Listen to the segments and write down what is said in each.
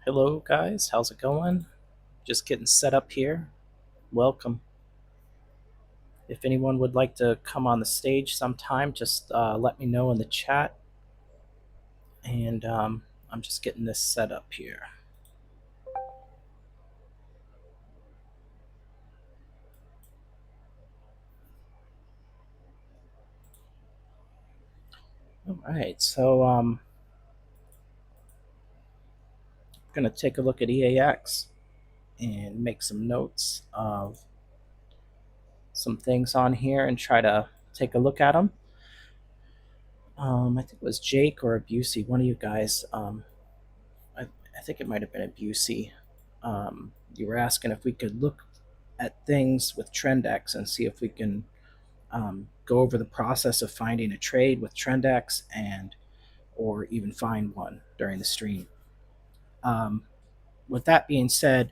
Hello guys, how's it going? Just getting set up here. Welcome. If anyone would like to come on the stage sometime, just let me know in the chat. And I'm just getting this set up here. All right, so I'm going to take a look at EAX and make some notes of some things on here and try to take a look at them. I think it was Jake or Abusey, one of you guys. I think it might have been Abusey. You were asking if we could look at things with Trendex and see if we can go over the process of finding a trade with Trendex and or even find one during the stream. With that being said,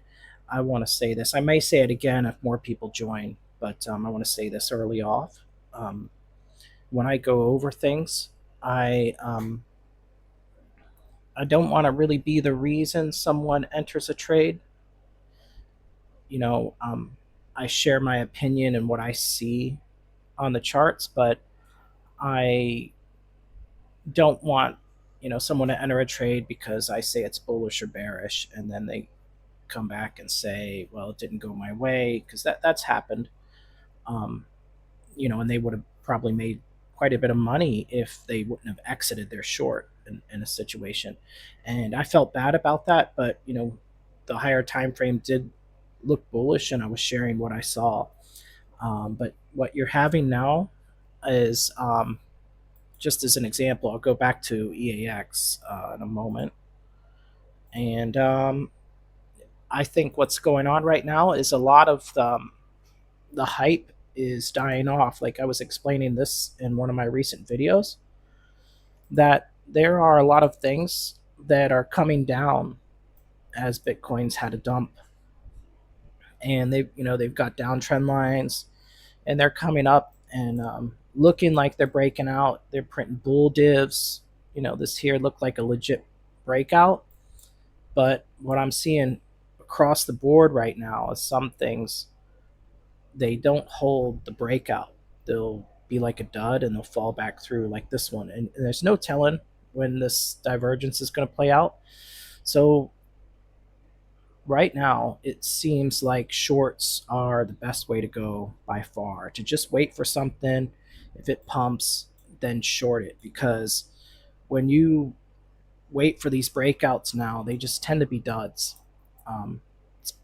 I want to say this. I may say it again if more people join, but I want to say this early off. When I go over things, I don't want to really be the reason someone enters a trade. You know, I share my opinion and what I see on the charts, but I don't want someone to enter a trade because I say it's bullish or bearish, and then they come back and say, "Well, it didn't go my way," because that's happened. Um, and they would have probably made quite a bit of money if they wouldn't have exited their short in a situation. And I felt bad about that, but the higher time frame did look bullish, and I was sharing what I saw. But what you're having now is just as an example, I'll go back to EAX in a moment. And I think what's going on right now is a lot of the hype is dying off. Like I was explaining this in one of my recent videos, that there are a lot of things that are coming down as Bitcoin's had a dump. And they've got downtrend lines, and they're coming up and looking like they're breaking out. They're printing bull divs. This here looked like a legit breakout, but what I'm seeing across the board right now is some things, they don't hold the breakout. They'll be like a dud and they'll fall back through like this one, and there's no telling when this divergence is going to play out. So right now it seems like shorts are the best way to go by far, to just wait for something. If it pumps, then short it, because when you wait for these breakouts now, they just tend to be duds.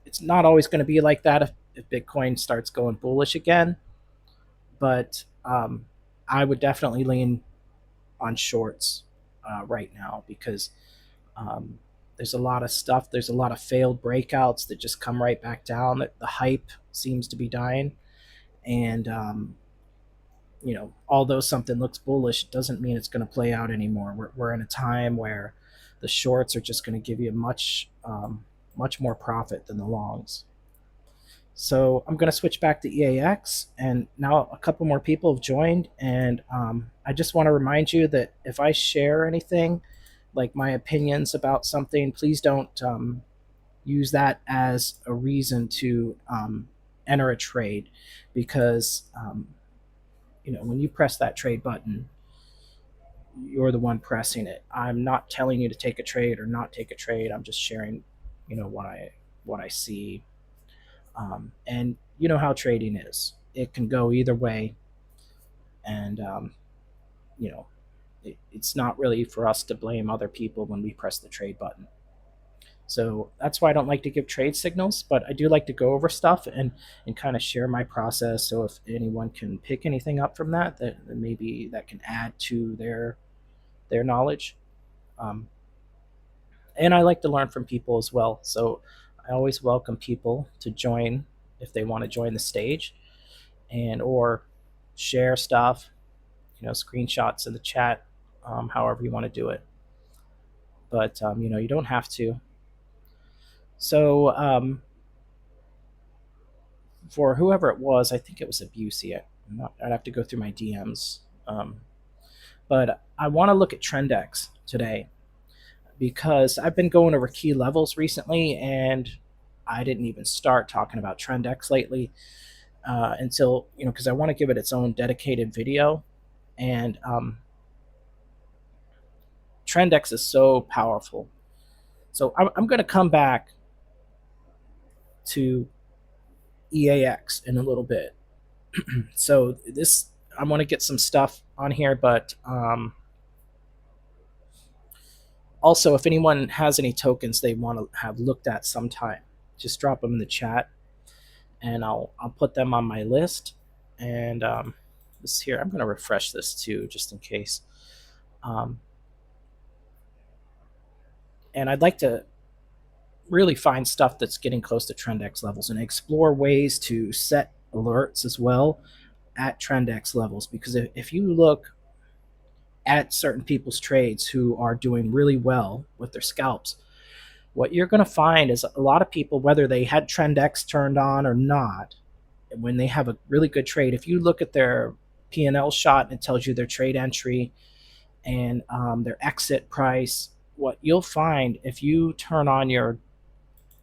It's not always going to be like that if Bitcoin starts going bullish again, but I would definitely lean on shorts right now, because there's a lot of stuff. There's a lot of failed breakouts that just come right back down. The hype seems to be dying, and although something looks bullish, it doesn't mean it's going to play out anymore. We're in a time where the shorts are just going to give you much more profit than the longs. So I'm going to switch back to EAX, and now a couple more people have joined, and I just want to remind you that if I share anything, like my opinions about something, please don't use that as a reason to enter a trade, because when you press that trade button, you're the one pressing it. I'm not telling you to take a trade or not take a trade. I'm just sharing, what I see. And you know how trading is. It can go either way, and it's not really for us to blame other people when we press the trade button. So that's why I don't like to give trade signals, but I do like to go over stuff and kind of share my process. So if anyone can pick anything up from that, that maybe that can add to their knowledge. And I like to learn from people as well. So I always welcome people to join if they want to join the stage, and or share stuff, screenshots in the chat, however you want to do it. But you don't have to. So for whoever it was, I think it was Abusey. I'd have to go through my DMs. But I want to look at Trendex today. because I've been going over key levels recently, and I didn't even start talking about TrendX lately until, because I want to give it its own dedicated video. And TrendX is so powerful. So I'm going to come back to EAX in a little bit. So this, I want to get some stuff on here, but also, if anyone has any tokens they want to have looked at sometime, just drop them in the chat, and I'll put them on my list. And this here, I'm going to refresh this too, just in case. And I'd like to really find stuff that's getting close to TrendX levels and explore ways to set alerts as well at TrendX levels. Because if you look at certain people's trades who are doing really well with their scalps, what you're going to find is a lot of people, whether they had TrendX turned on or not, when they have a really good trade, if you look at their P&L shot and it tells you their trade entry and their exit price, what you'll find if you turn on your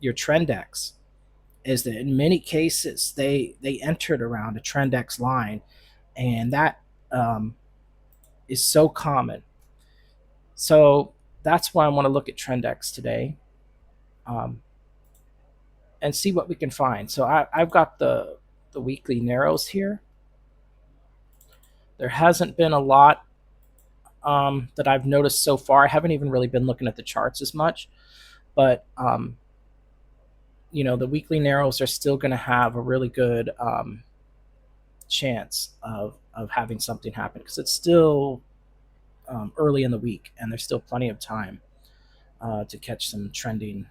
TrendX is that in many cases they entered around a TrendX line, and that is so common. So that's why I want to look at TrendX today. And see what we can find. So I've got the weekly narrows here. There hasn't been a lot that I've noticed so far. I haven't even really been looking at the charts as much, but the weekly narrows are still going to have a really good chance of having something happen, because it's still early in the week and there's still plenty of time to catch some trending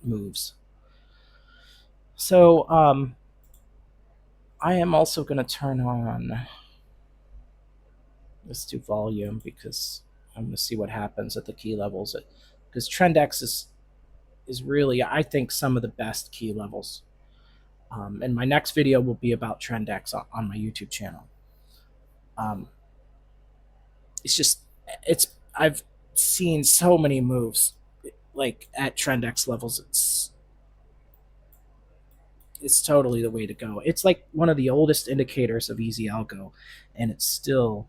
moves. So I am also going to turn on, let's do volume, because I'm going to see what happens at the key levels. Because TrendX is really, I think, some of the best key levels. And my next video will be about TrendX on my YouTube channel. I've seen so many moves like at TrendX levels. It's totally the way to go. It's like one of the oldest indicators of easy algo, and it's still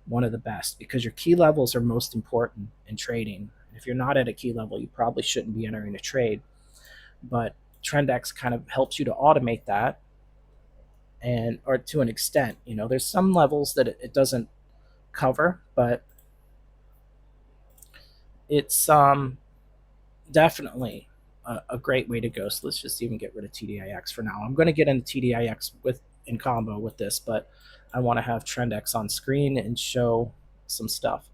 one of the best, because your key levels are most important in trading. If you're not at a key level, you probably shouldn't be entering a trade. But TrendX kind of helps you to automate that, and or to an extent. There's some levels that it doesn't cover, but it's definitely a great way to go. So let's just even get rid of TDIX for now. I'm going to get into TDIX in combo with this, but I want to have TrendX on screen and show some stuff.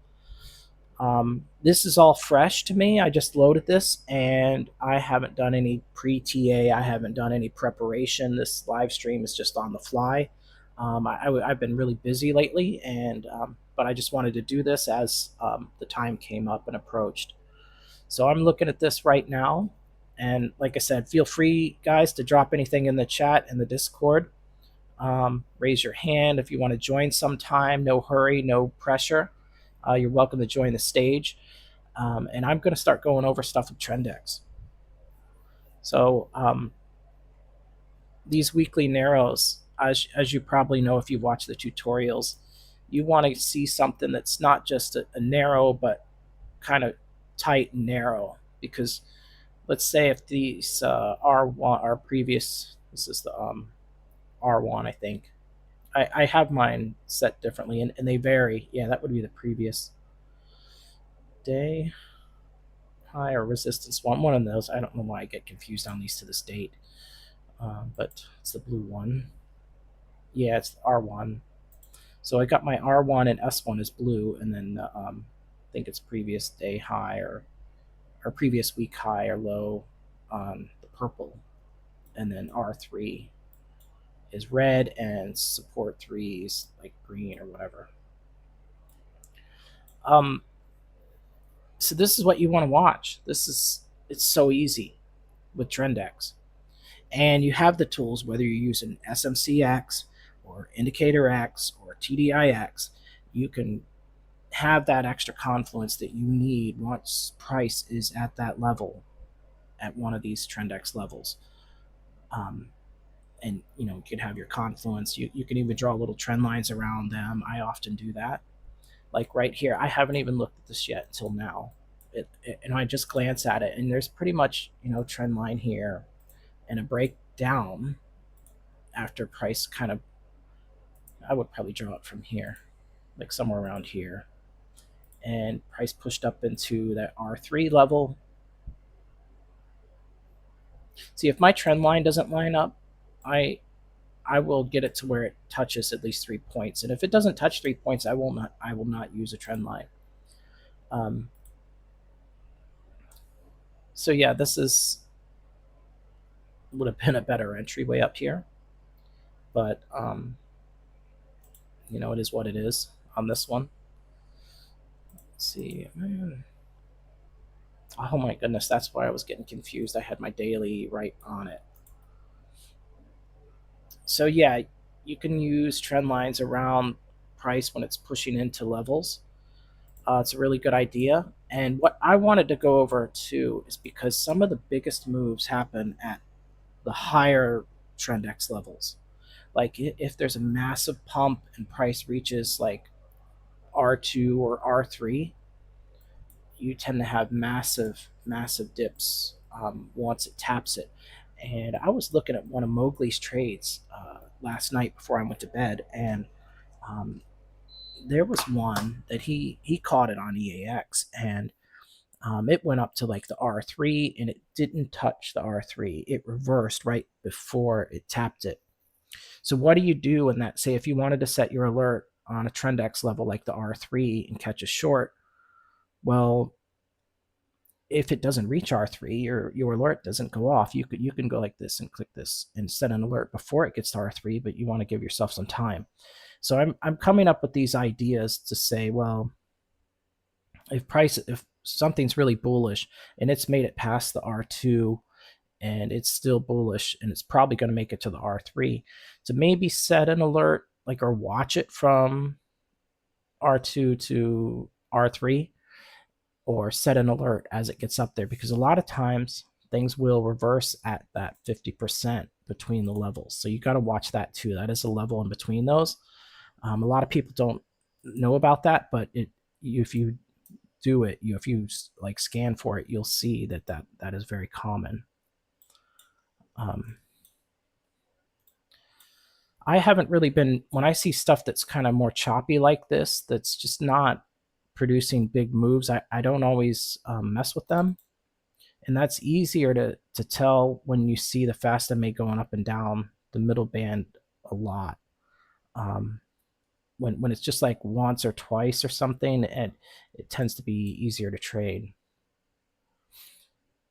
This is all fresh to me. I just loaded this and I haven't done any pre-TA. I haven't done any preparation. This live stream is just on the fly. I've been really busy lately, and but I just wanted to do this as the time came up and approached. So I'm looking at this right now, and like I said, feel free, guys, to drop anything in the chat and the Discord. Raise your hand if you want to join sometime. No hurry, no pressure. You're welcome to join the stage. And I'm going to start going over stuff with TrendX. So these weekly narrows, as you probably know if you watch the tutorials, you want to see something that's not just a narrow, but kind of tight and narrow. Because let's say if these R1 are previous, this is the R1, I think. I have mine set differently, and they vary. Yeah, that would be the previous day high or resistance one of those. I don't know why I get confused on these to this date, but it's the blue one. Yeah, it's R1. So I got my R1 and S1 is blue, and then I think it's previous day high or previous week high or low on the purple, and then R3 is red, and support 3 is like green or whatever. So this is what you want to watch. It's so easy with TrendX. And you have the tools, whether you're using SMCX or Indicator X or TDIX, you can have that extra confluence that you need once price is at that level, at one of these trend X levels. And you could have your confluence. You can even draw little trend lines around them. I often do that. Like right here, I haven't even looked at this yet until now. And I just glance at it, and there's pretty much trend line here, and a breakdown after price kind of. I would probably draw it from here, like somewhere around here, and price pushed up into that R3 level. See, if my trend line doesn't line up, I will get it to where it touches at least 3 points, and if it doesn't touch 3 points, I will not use a trend line. So yeah, this would have been a better entryway up here, but it is what it is on this one. Let's see. Oh my goodness, that's why I was getting confused. I had my daily right on it. So yeah, you can use trend lines around price when it's pushing into levels. It's a really good idea. And what I wanted to go over too is because some of the biggest moves happen at the higher trend X levels. Like if there's a massive pump and price reaches like R2 or R3, you tend to have massive dips once it taps it. And I was looking at one of Mowgli's trades last night before I went to bed, and um, there was one that he caught it on EAX, and it went up to like the R3, and it didn't touch the R3. It reversed right before it tapped it. So what do you do in that? Say if you wanted to set your alert on a trend X level like the R3 and catch a short, well, if it doesn't reach R3, your alert doesn't go off. You can go like this and click this and set an alert before it gets to R3, but you want to give yourself some time. So I'm coming up with these ideas to say, well, if something's really bullish and it's made it past the R2 and it's still bullish and it's probably going to make it to the R3, to maybe set an alert or watch it from R2 to R3, or set an alert as it gets up there, because a lot of times things will reverse at that 50% between the levels. So you got to watch that too. That is a level in between those. A lot of people don't know about that, but if you do it, if you scan for it, you'll see that is very common. I haven't really been, when I see stuff that's kind of more choppy like this, that's just not producing big moves, I don't always mess with them. And that's easier to tell when you see the fast MA going up and down the middle band a lot. When it's just like once or twice or something, and it tends to be easier to trade.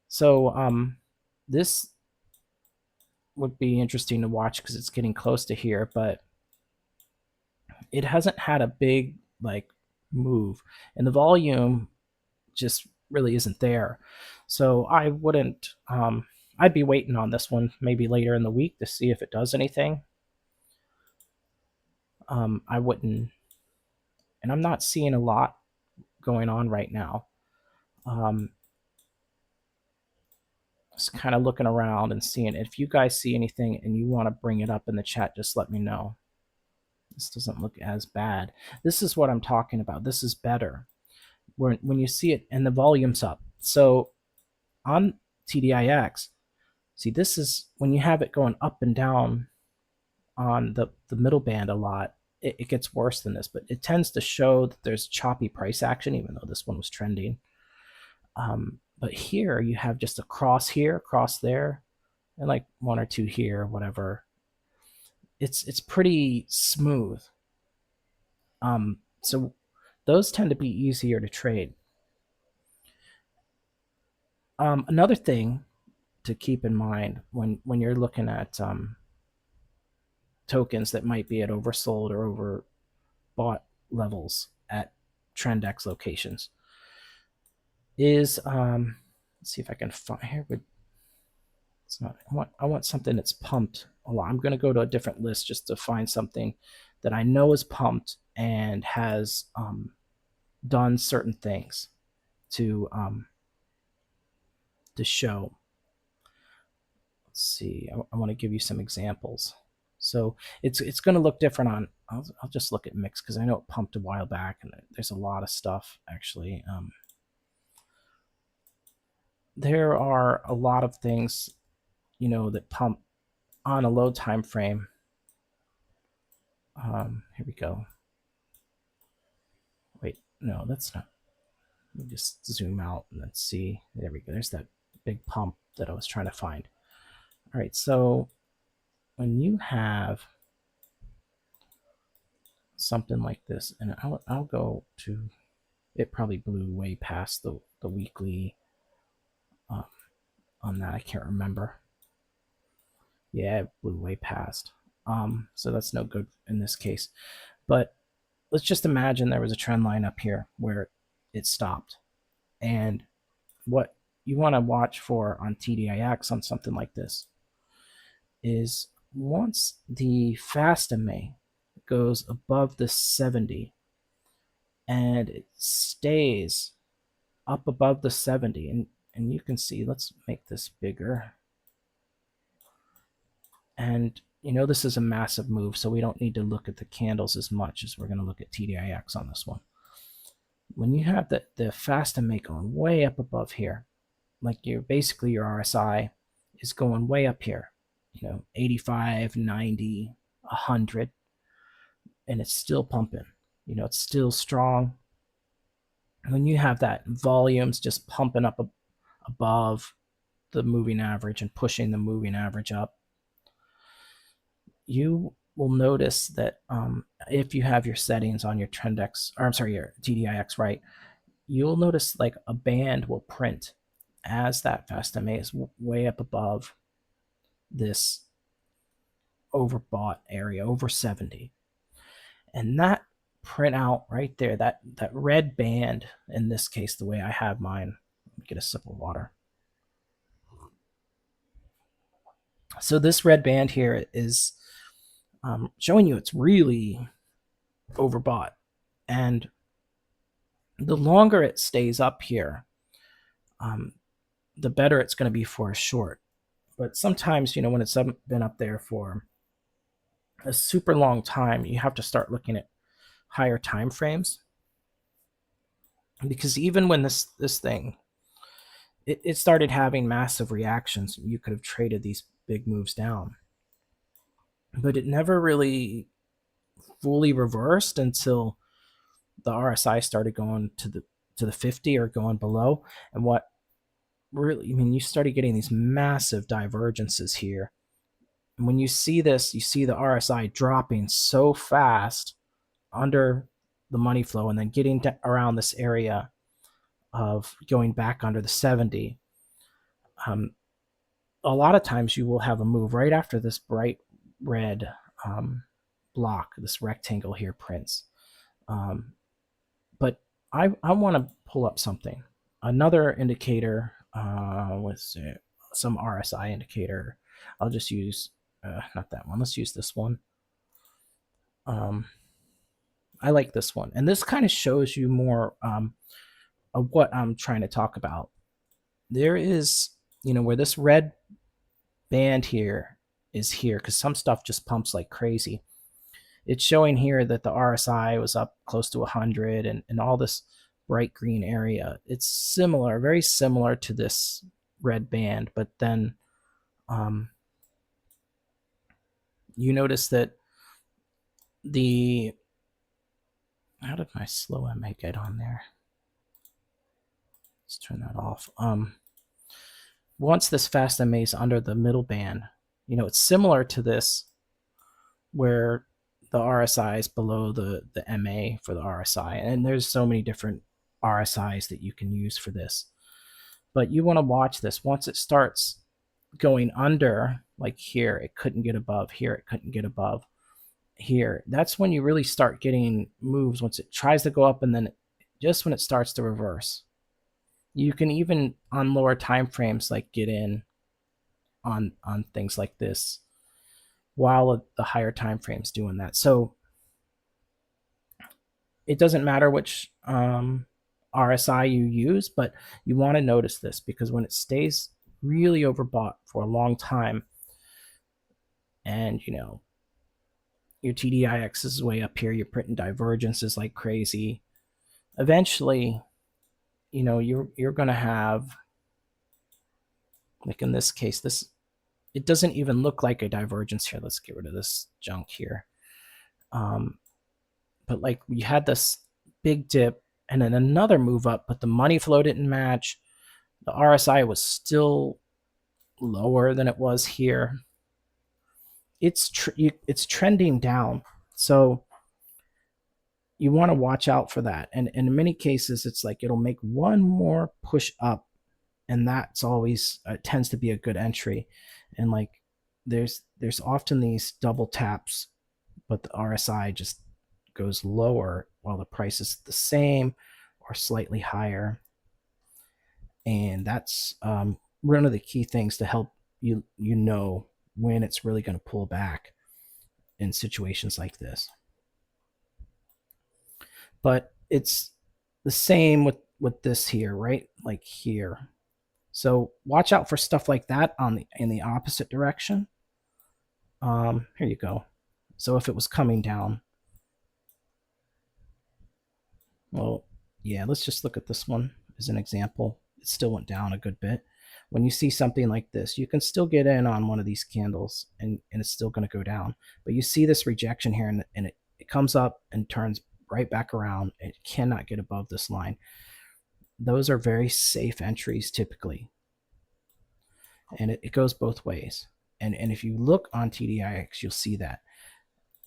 So this would be interesting to watch because it's getting close to here, but it hasn't had a big move, and the volume just really isn't there. So I wouldn't. I'd be waiting on this one maybe later in the week to see if it does anything. I wouldn't, and I'm not seeing a lot going on right now. Just kind of looking around and seeing. If you guys see anything and you want to bring it up in the chat, just let me know. This doesn't look as bad. This is what I'm talking about. This is better. When you see it and the volume's up. So on TDIX, see, this is when you have it going up and down on the middle band a lot, it gets worse than this, but it tends to show that there's choppy price action, even though this one was trending. But here you have just a cross here, cross there, and like one or two here, whatever. It's pretty smooth. So those tend to be easier to trade. Another thing to keep in mind when you're looking at tokens that might be at oversold or overbought levels at trend X locations is let's see if I can find here. It's not. I want something that's pumped a lot. I'm going to go to a different list just to find something that I know is pumped and has done certain things to show. Let's see. I want to give you some examples. So it's going to look different on. I'll just look at mix because I know it pumped a while back, and there's a lot of stuff actually. There are a lot of things, that pump on a low time frame. Here we go. Wait, no, that's not. Let me just zoom out and let's see. There we go. There's that big pump that I was trying to find. All right, so when you have something like this, and I'll go to, it probably blew way past the weekly on that. I can't remember. Yeah, it blew way past. So that's no good in this case. But let's just imagine there was a trend line up here where it stopped. And what you want to watch for on TDIX on something like this is once the fast MA goes above the 70 and it stays up above the 70, and you can see, let's make this bigger. And this is a massive move, so we don't need to look at the candles as much as we're going to look at TDIX on this one. When you have the fast MA going way up above here, like basically your RSI is going way up here, 85, 90, 100, and it's still pumping. It's still strong. When you have that volumes just pumping up above the moving average and pushing the moving average up, you will notice that if you have your settings on your your TDIX right, you'll notice like a band will print as that fast MA is way up above this overbought area, over 70. And that printout right there, that red band, in this case, the way I have mine, let me get a sip of water. So this red band here is showing you it's really overbought. And the longer it stays up here, the better it's going to be for a short. But sometimes, when it's been up there for a super long time, you have to start looking at higher time frames, because even when this thing it started having massive reactions, you could have traded these big moves down, but it never really fully reversed until the RSI started going to the 50 or going below. And what really, you started getting these massive divergences here. And when you see this, you see the RSI dropping so fast under the money flow and then getting around this area of going back under the 70. A lot of times you will have a move right after this bright red block, this rectangle here prints. But I want to pull up something. Another indicator with some RSI indicator. I'll just use, not that one. Let's use this one. I like this one. And this kind of shows you more of what I'm trying to talk about. There is, where this red band here is here, because some stuff just pumps like crazy. It's showing here that the RSI was up close to 100 and all this bright green area. It's similar, very similar to this red band, but then you notice that how did my slow MA get on there? Let's turn that off. Once this fast MA is under the middle band, it's similar to this where the RSI is below the MA for the RSI. And there's so many different RSIs that you can use for this. But you want to watch this. Once it starts going under, like here, it couldn't get above. Here, it couldn't get above. Here, that's when you really start getting moves, once it tries to go up and then just when it starts to reverse. You can even on lower time frames like get in on things like this while the higher time frames doing that. So it doesn't matter which RSI you use, but you want to notice this, because when it stays really overbought for a long time, and your TDIX is way up here, you're printing divergences like crazy, eventually you're going to have, like in this case, this, it doesn't even look like a divergence here. Let's get rid of this junk here. But like we had this big dip and then another move up, but the money flow didn't match. The RSI was still lower than it was here. It's trending down, so you want to watch out for that. And in many cases, it's like it'll make one more push up, and that's always tends to be a good entry. And like there's often these double taps, but the RSI just goes lower while the price is the same or slightly higher. And that's one of the key things to help you know when it's really going to pull back in situations like this. But it's the same with this here, right? Like here. So watch out for stuff like that in the opposite direction. Here you go. So if it was coming down, well, yeah, let's just look at this one as an example. It still went down a good bit. When you see something like this, you can still get in on one of these candles and it's still going to go down. But you see this rejection here, and it comes up and turns right back around. It cannot get above this line. Those are very safe entries typically. And it goes both ways. And if you look on TDIX, you'll see that.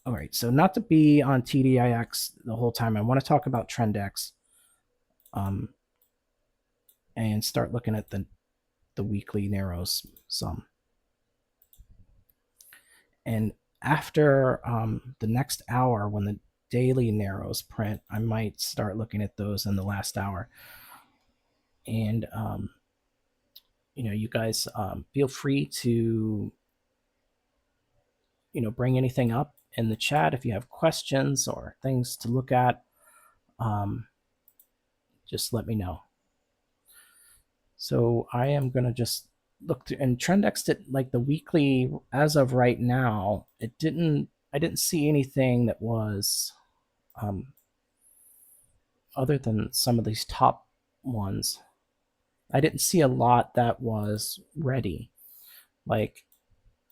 All right, so not to be on TDIX the whole time, I want to talk about TrendX and start looking at the weekly narrows some. And after the next hour, when the daily narrows print, I might start looking at those in the last hour. And you guys feel free to bring anything up in the chat if you have questions or things to look at. Just let me know. So I am going to just look through, and TrendX did, like the weekly as of right now, I didn't see anything that was other than some of these top ones. I didn't see a lot that was ready. Like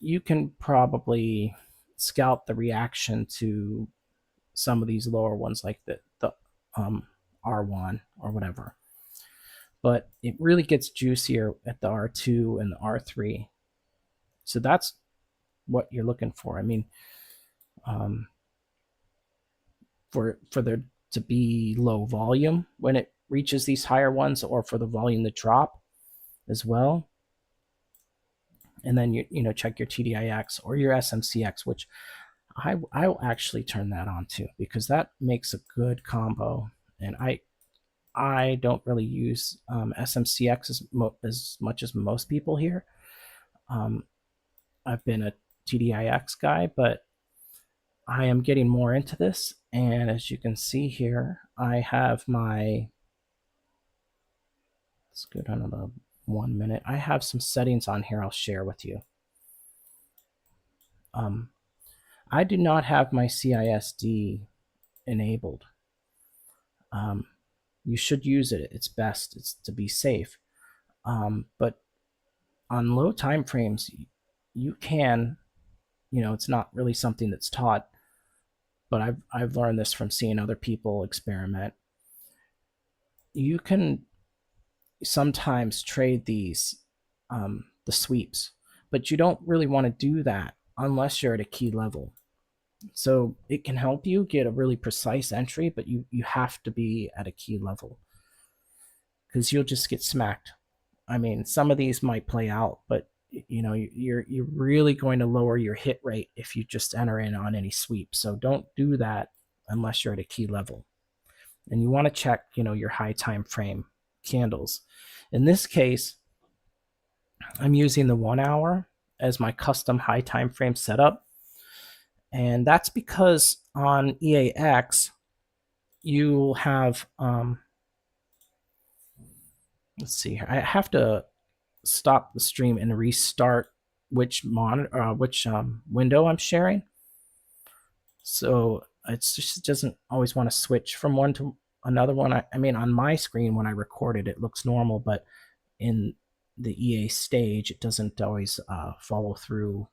you can probably scalp the reaction to some of these lower ones, like the R1 or whatever. But it really gets juicier at the R2 and the R3. So that's what you're looking for. I mean, for there to be low volume when it reaches these higher ones, or for the volume to drop as well. And then you check your TDIX or your SMCX, which I will actually turn that on too, because that makes a good combo. And I don't really use SMCX as much as most people here. I've been a TDIX guy, but I am getting more into this. And as you can see here, I have my, let's go down to the 1 minute. I have some settings on here I'll share with you. I do not have my CISD enabled. You should use it. It's best. It's to be safe. But on low time frames, you can, it's not really something that's taught, but I've learned this from seeing other people experiment. You can sometimes trade these the sweeps, but you don't really want to do that unless you're at a key level. So it can help you get a really precise entry, but you have to be at a key level, because you'll just get smacked. I mean, some of these might play out, but you're really going to lower your hit rate if you just enter in on any sweep. So don't do that unless you're at a key level. And you want to check, your high time frame candles. In this case, I'm using the 1 hour as my custom high time frame setup. And that's because on EAX, you'll have, let's see, I have to stop the stream and restart which monitor, which window I'm sharing. So it just doesn't always want to switch from one to another one. I mean, on my screen when I record it, it looks normal, but in the EA stage, it doesn't always follow through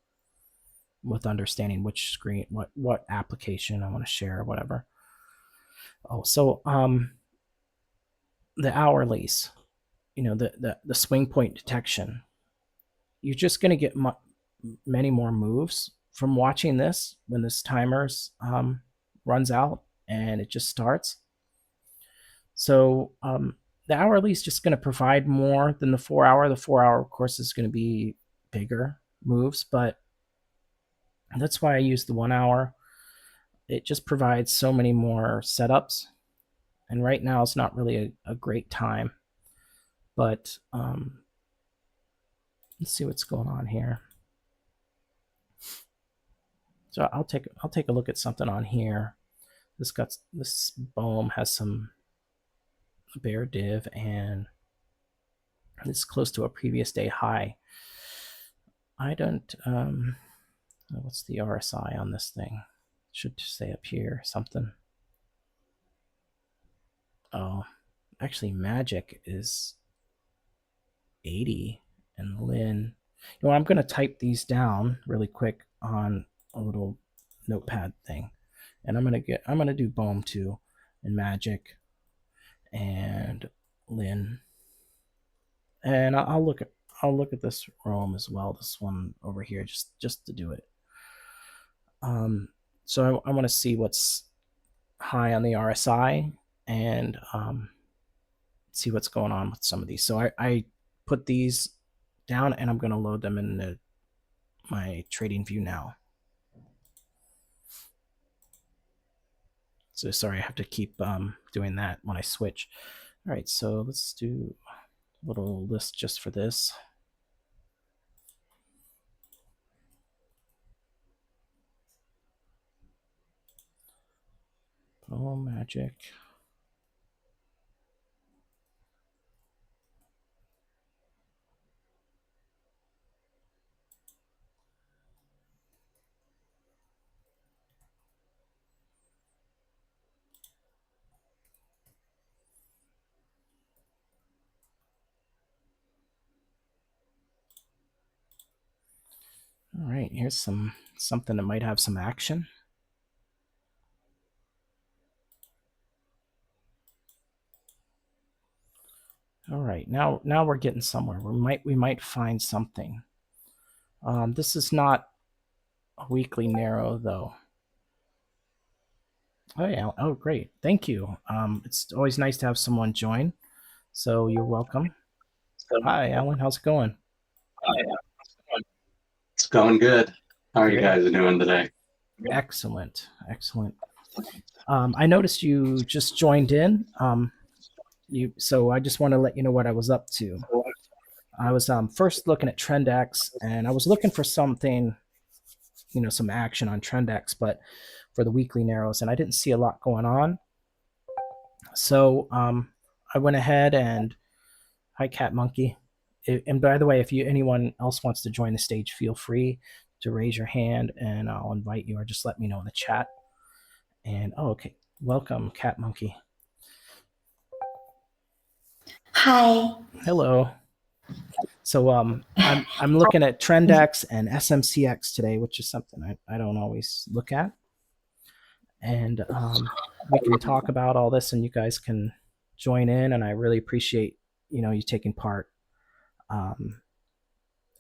with understanding which screen, what application I want to share or whatever. Oh, so the hourlies, the swing point detection, you're just going to get many more moves from watching this when this timer's runs out and it just starts. So the hourly is just going to provide more than the 4 hour. The 4 hour, of course, is going to be bigger moves, but that's why I use the 1 hour. It just provides so many more setups. And right now it's not really a great time. But let's see what's going on here. So I'll take a look at something on here. This BOEM has some bear div and it's close to a previous day high. I don't what's the RSI on this thing? Should say up here something. Oh, actually Magic is 80 and Lin. I'm going to type these down really quick on a little notepad thing, and I'm going to do BOEM 2 and Magic and Lin, and I'll look at this Rome as well. This one over here, just to do it. So I want to see what's high on the RSI and see what's going on with some of these. So I put these down and I'm going to load them into my trading view now. So sorry, I have to keep doing that when I switch. All right, so let's do a little list just for this. Oh, Magic. All right, here's something that might have some action. All right, now we're getting somewhere. We might find something. This is not a weekly narrow though. Oh yeah. Oh great. Thank you. It's always nice to have someone join. So you're welcome. Hi, Alan. How's it going? It's going good. How are Great. you guys doing today? Excellent. Excellent. I noticed you just joined in. So I just want to let you know what I was up to. I was first looking at TrendX, and I was looking for something, some action on TrendX, but for the weekly narrows, and I didn't see a lot going on. So I went ahead and hi, Cat Monkey. And by the way, if anyone else wants to join the stage, feel free to raise your hand, and I'll invite you, or just let me know in the chat. And okay, welcome, Cat Monkey. Hi. Hello. So I'm looking at TrendX and SMCX today, which is something I don't always look at. And we can talk about all this, and you guys can join in. And I really appreciate you taking part.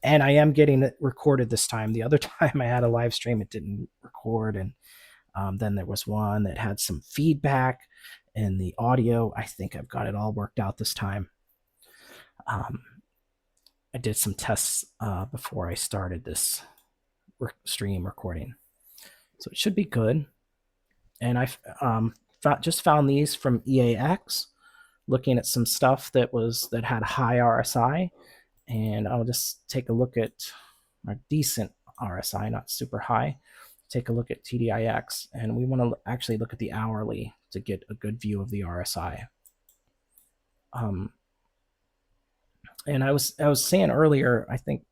And I am getting it recorded this time. The other time I had a live stream, it didn't record, and then there was one that had some feedback in the audio. I think I've got it all worked out this time. I did some tests before I started this stream recording, so it should be good. And I just found these from EAX, looking at some stuff that had high RSI, and I'll just take a look at our decent RSI, not super high. Take a look at TDIX, and we want to actually look at the hourly to get a good view of the RSI. And I was saying earlier, I think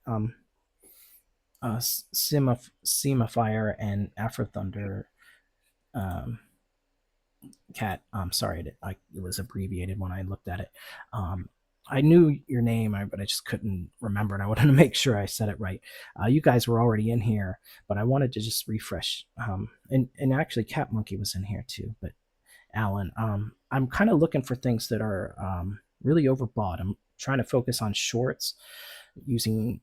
Semafire and Afro Thunder Cat. I'm sorry, it was abbreviated when I looked at it. I knew your name, but I just couldn't remember, and I wanted to make sure I said it right. You guys were already in here, but I wanted to just refresh. And actually, Cat Monkey was in here too. But Alan, I'm kind of looking for things that are really overbought. I'm trying to focus on shorts using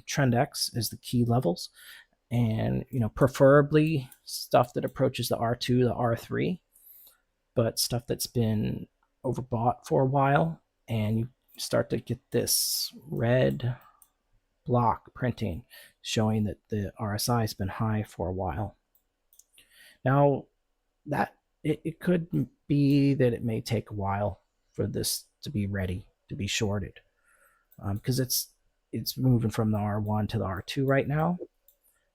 Trend X as the key levels, and preferably stuff that approaches the R2, the R3, but stuff that's been overbought for a while, and you start to get this red block printing showing that the RSI has been high for a while. Now, that it could be that it may take a while for this to be ready to be shorted, because it's moving from the R1 to the R2 right now,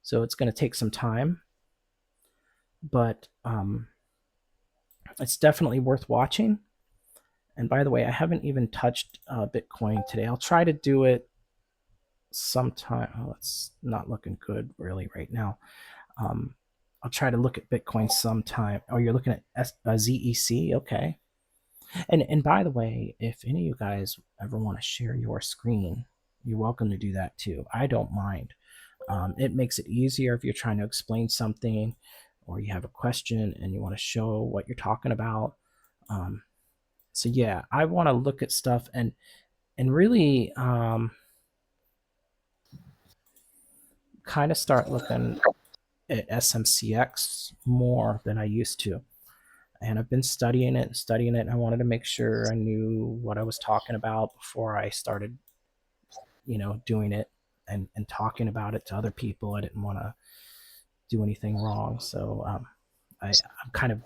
so it's going to take some time, but it's definitely worth watching. And by the way, I haven't even touched Bitcoin today. I'll try to do it sometime. Oh, it's not looking good really right now. I'll try to look at Bitcoin sometime. Oh, you're looking at ZEC? Okay. And by the way, if any of you guys ever want to share your screen, you're welcome to do that too. I don't mind. It makes it easier if you're trying to explain something, or you have a question and you want to show what you're talking about. So yeah, I want to look at stuff and really kind of start looking at SMCX more than I used to. And I've been studying it. And I wanted to make sure I knew what I was talking about before I started, doing it and talking about it to other people. I didn't want to do anything wrong. So I'm kind of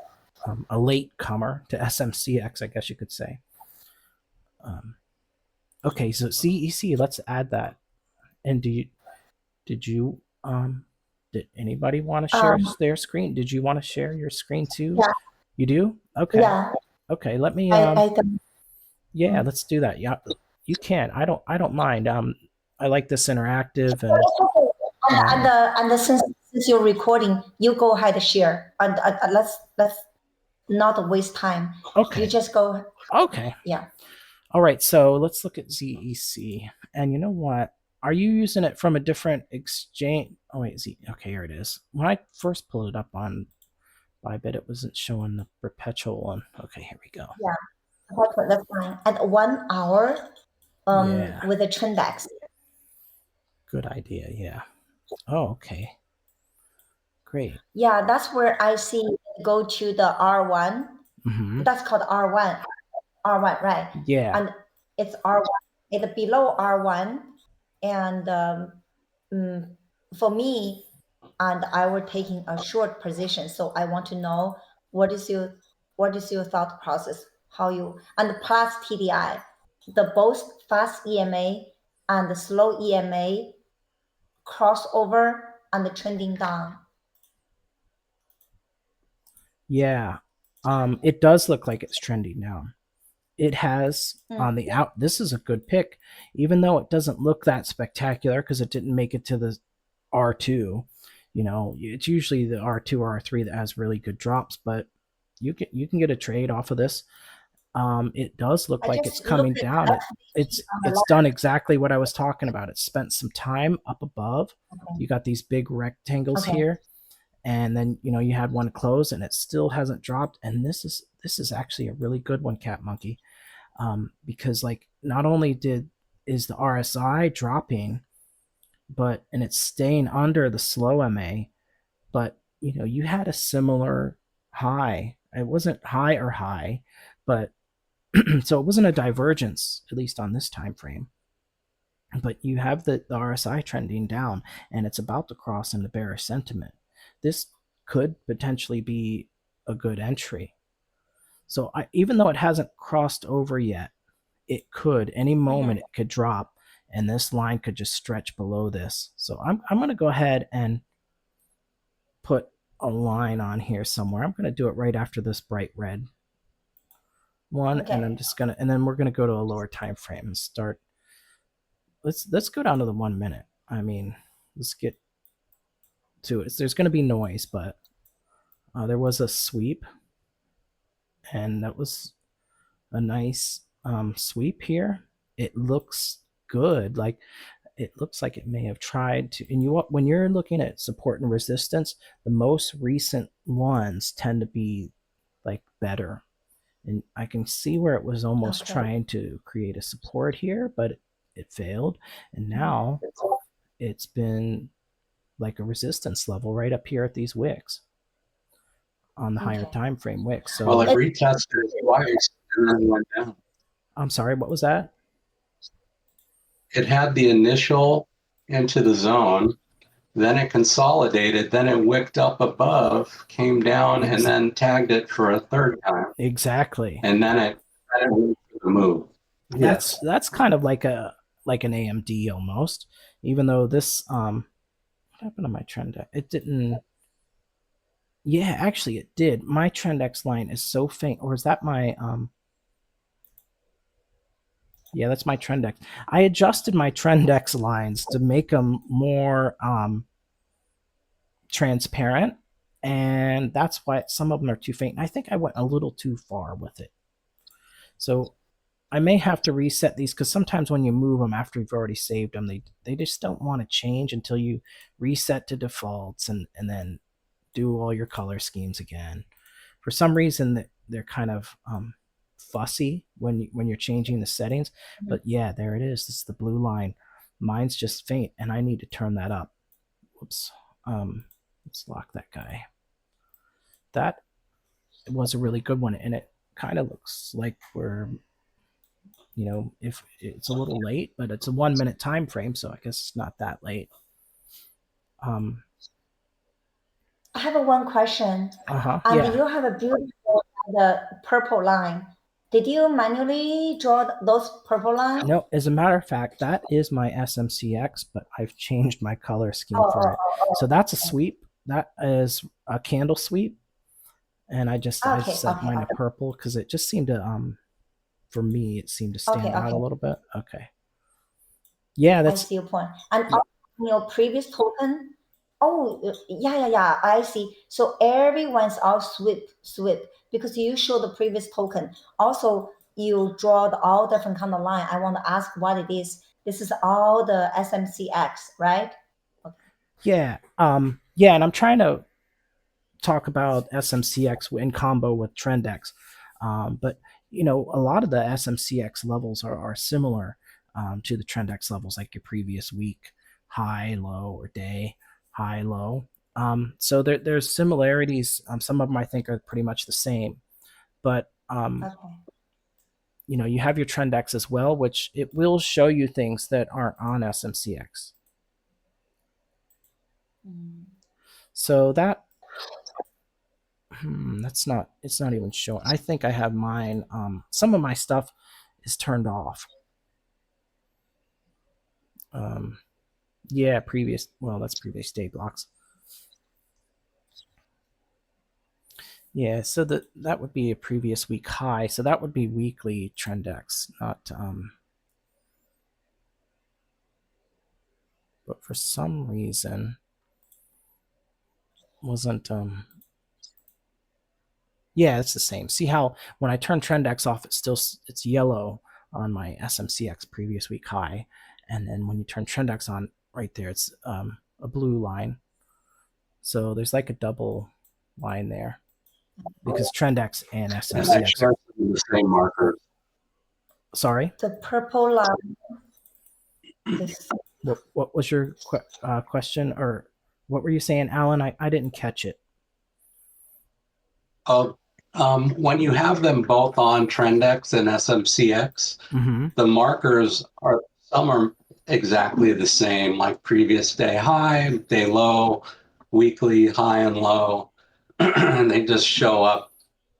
a late comer to SMCX, I guess you could say. Okay, so CEC, let's add that. And did anybody want to share their screen? Did you want to share your screen too? Yeah. You do? Okay. Yeah. Okay, let me I don't. yeah, let's do that. Yeah, you can. I don't mind. I like this interactive, and Since you're recording, you go ahead and share. And let's not waste time. okay. You just go. Okay. Yeah. All right, so let's look at ZEC. And you know what? Are you using it from a different exchange? Oh wait, okay, here it is. When I first pulled it up on Bybit, it wasn't showing the perpetual one. Okay, here we go. Yeah, that's fine. At 1 hour, Yeah. with the trend X. Good idea. Yeah. Oh, okay. Great. Yeah, that's where I see go to the R1. Mm-hmm. That's called R1. R1, right? Yeah. And it's R1. It's below R1. And for me, and I were taking a short position. So I want to know what is your thought process? How you, and plus TDI, the both fast EMA and the slow EMA crossover and the trending down. Yeah. It does look like it's trending down. It has on the out. This is a good pick, even though it doesn't look that spectacular because it didn't make it to the R2. It's usually the R2 or R3 that has really good drops, but you can get a trade off of this. It does look like it's coming down. It's done exactly what I was talking about. It spent some time up above. Okay. You got these big rectangles here, and then you had one close, and it still hasn't dropped. And this is actually a really good one, Cat Monkey, because like not only is the RSI dropping, and it's staying under the slow MA, but you had a similar high. It wasn't high or high, but so it wasn't a divergence, at least on this time frame. But you have the RSI trending down, and it's about to cross into bearish sentiment. This could potentially be a good entry. So even though it hasn't crossed over yet, it could any moment it could drop, and this line could just stretch below this. So I'm going to go ahead and put a line on here somewhere. I'm going to do it right after this bright red one, Okay. and I'm just going to, and then we're going to go to a lower time frame and start. Let's go down to the 1 minute. I mean, let's get to it. There's going to be noise, but there was a sweep, and that was a nice sweep here. It looks good. Like it looks like it may have tried to. And when you're looking at support and resistance, the most recent ones tend to be like better. And I can see where it was almost trying to create a support here, but it failed. And now it's been like a resistance level right up here at these wicks on the higher time frame wicks. So well, it retested twice and then went down. I'm sorry, what was that? It had the initial into the zone, then it consolidated, then it wicked up above, came down, and then tagged it for a third time. Exactly. And then it moved for the move. That's kind of like an AMD almost. Even though this what happened to my trend? It didn't. Yeah, actually, it did. My trend X line is so faint, or is that my Yeah, that's my trend X. I adjusted my trend X lines to make them more transparent, and that's why some of them are too faint. I think I went a little too far with it. So I may have to reset these because sometimes when you move them after you've already saved them, they just don't want to change until you reset to defaults and then do all your color schemes again. For some reason, they're kind of fussy when you're changing the settings. But yeah, there it is. This is the blue line. Mine's just faint, and I need to turn that up. Whoops. Let's lock that guy. That was a really good one, and it kind of looks like we're, if it's a little late, but it's a 1 minute time frame, so I guess it's not that late. I have one question. Yeah. You have a beautiful the purple line. Did you manually draw those purple lines? No, as a matter of fact, that is my SMCX, but I've changed my color scheme for it. So that's a sweep. That is a candle sweep, and I set mine to purple because it just seemed to for me it seemed to stand out a little bit. Okay. Yeah, I see your point. And your previous token. Oh, yeah. I see. So everyone's all sweep because you show the previous token. Also, you draw all different kind of line. I want to ask what it is. This is all the SMCX, right? Okay. Yeah. Yeah, and I'm trying to talk about SMCX in combo with TrendX. But a lot of the SMCX levels are similar to the TrendX levels, like your previous week high, low, or day high, low. So there's similarities. Some of them I think are pretty much the same, but you have your TrendX as well, which it will show you things that aren't on SMCX. So it's not even showing. I think I have mine. Some of my stuff is turned off. Yeah, that's previous day blocks. Yeah, so that would be a previous week high. So that would be weekly TrendX, not but for some reason wasn't yeah, it's the same. See how when I turn TrendX off, it's yellow on my SMCX previous week high, and then when you turn TrendX on, right there, it's a blue line. So there's like a double line there because TrendX and SMCX are the same markers. Sorry. The purple line. What was your question, or what were you saying, Alan? I didn't catch it. When you have them both on TrendX and SMCX, the markers some are exactly the same, like previous day high, day low, weekly high and low, and they just show up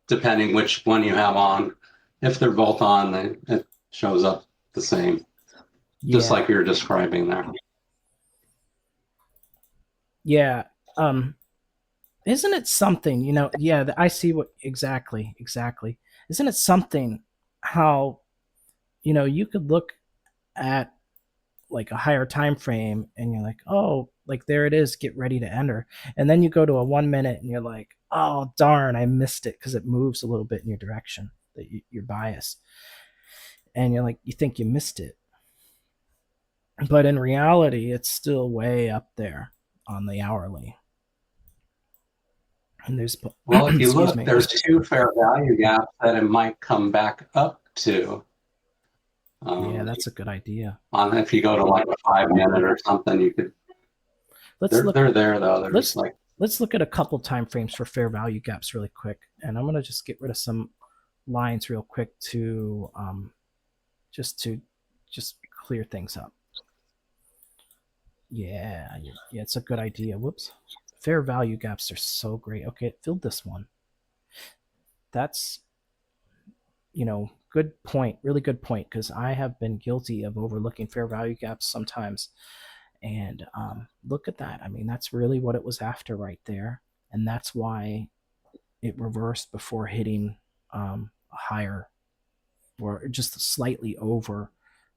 depending which one you have on. If they're both on, it shows up the same, just like you're describing there. Yeah. Isn't it something, yeah, I see what exactly. Isn't it something how, you could look at like a higher time frame and you're like, oh, like there it is, get ready to enter. And then you go to a 1 minute and you're like, oh, darn, I missed it because it moves a little bit in your direction, that your bias. And you're like, you think you missed it. But in reality, it's still way up there on the hourly. And there's, well, if you excuse look, me. there's 2 fair value gaps that it might come back up to. Yeah, that's a good idea. On if you go to like a 5 minute or something, you could. They're there though. Let's look at a couple time frames for fair value gaps really quick, and I'm gonna just get rid of some lines real quick to just clear things up. Yeah, it's a good idea. Whoops. Fair value gaps are so great. Okay, it filled this one. That's, good point, really good point, because I have been guilty of overlooking fair value gaps sometimes. And look at that. I mean, that's really what it was after right there. And that's why it reversed before hitting higher, or just slightly over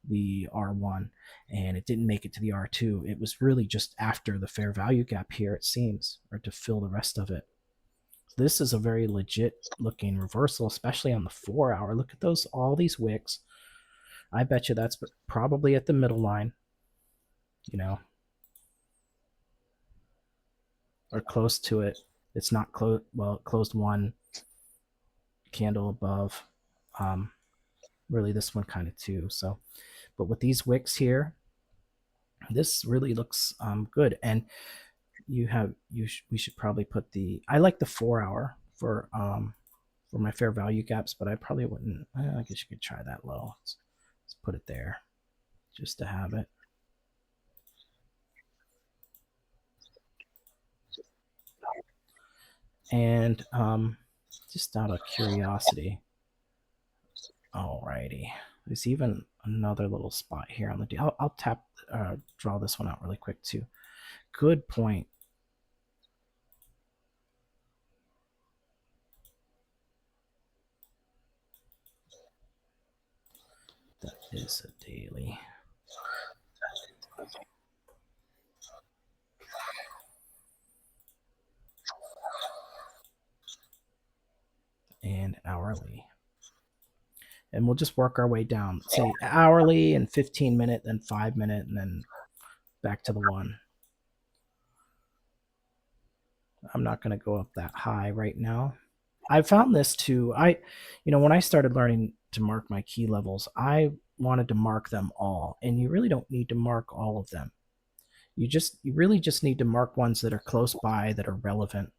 the R1, and it didn't make it to the R2. It was really just after the fair value gap here, it seems, or to fill the rest of it. This is a very legit looking reversal, especially on the 4 hour. Look at those, all these wicks. I bet you that's probably at the middle line, or close to it. It's not close. Well, it closed one candle above. Really, this one kind of too. So, but with these wicks here, this really looks good. And we should probably put I like the 4 hour for my fair value gaps, but I probably wouldn't. I guess you could try that low. Let's put it there just to have it. And just out of curiosity, alrighty, there's even another little spot here on the deal. I'll tap, draw this one out really quick too. Good point. That is a daily. And hourly. And we'll just work our way down. Say hourly and 15-minute, then 5-minute, and then back to the 1. I'm not going to go up that high right now. I found this too. When I started learning to mark my key levels, I wanted to mark them all. And you really don't need to mark all of them. You really just need to mark ones that are close by, that are relevant.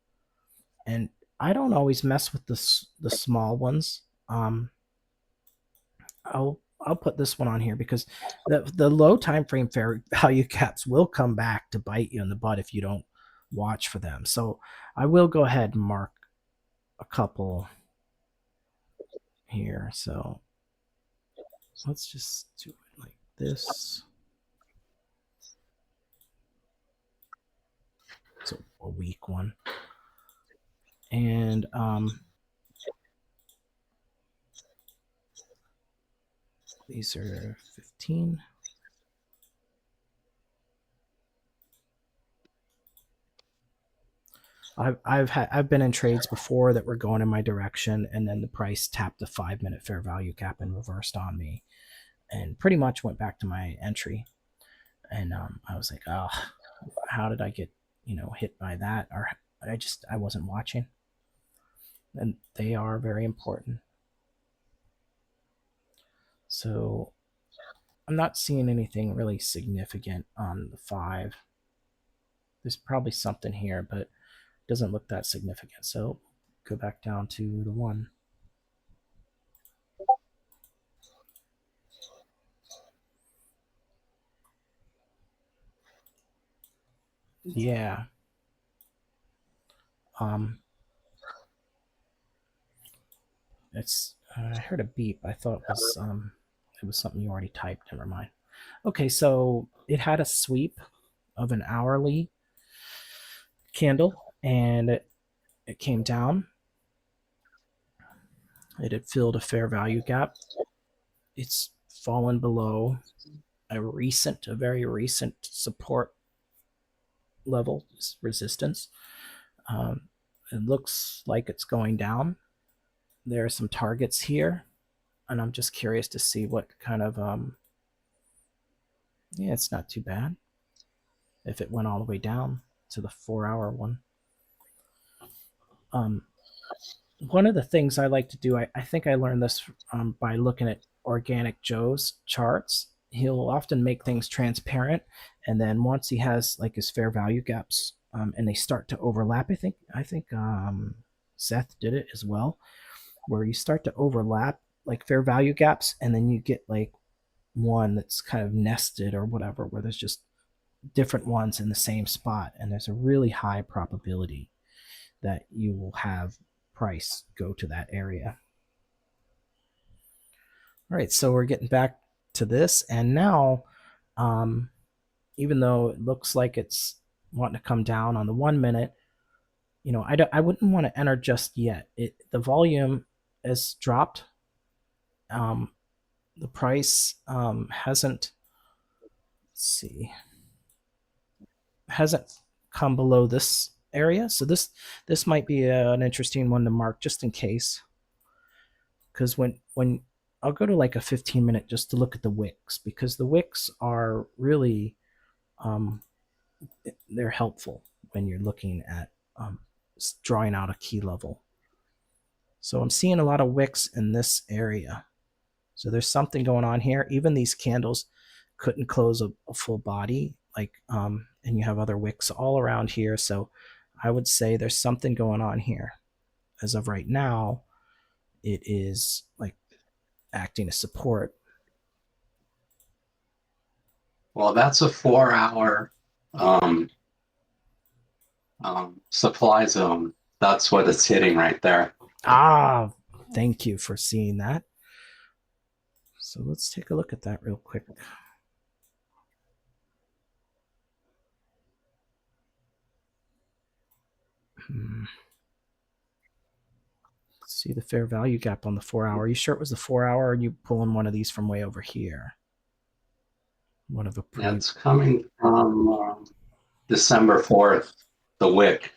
And I don't always mess with the small ones. I'll put this one on here because the low time frame fair value gaps will come back to bite you in the butt if you don't watch for them. So I will go ahead and mark a couple here. So let's just do it like this. So a weak one. And these are 15. I've been in trades before that were going in my direction, and then the price tapped the 5-minute fair value gap and reversed on me, and pretty much went back to my entry. And I was like, oh, how did I get hit by that? Or I wasn't watching. And they are very important. So I'm not seeing anything really significant on the 5. There's probably something here, but doesn't look that significant. So go back down to the 1. Yeah. It's I heard a beep. I thought it was something you already typed. Never mind. Okay, so it had a sweep of an hourly candle, and it came down. It had filled a fair value gap. It's fallen below a very recent support level, resistance. It looks like it's going down. There are some targets here, and I'm just curious to see what kind of yeah, it's not too bad if it went all the way down to the 4-hour one. One of the things I like to do, I think I learned this by looking at Organic Joe's charts. He'll often make things transparent, and then once he has like his fair value gaps and they start to overlap, I think Seth did it as well, where you start to overlap like fair value gaps, and then you get like one that's kind of nested or whatever, where there's just different ones in the same spot, and there's a really high probability that you will have price go to that area. All right, so we're getting back to this, and now even though it looks like it's wanting to come down on the 1 minute, I wouldn't want to enter just yet. The volume has dropped. The price hasn't come below this area, so this might be an interesting one to mark just in case, because when I'll go to like a 15-minute just to look at the wicks, because the wicks are really they're helpful when you're looking at drawing out a key level. So I'm seeing a lot of wicks in this area, so there's something going on here. Even these candles couldn't close a full body, like and you have other wicks all around here, so I would say there's something going on here. As of right now, it is like acting as support. Well, that's a 4-hour supply zone. That's what it's hitting right there. Ah, thank you for seeing that. So let's take a look at that real quick. See the fair value gap on the 4-hour. Are you sure it was the 4-hour, or are you pulling one of these from way over here? One of a It's coming from December 4th, the wick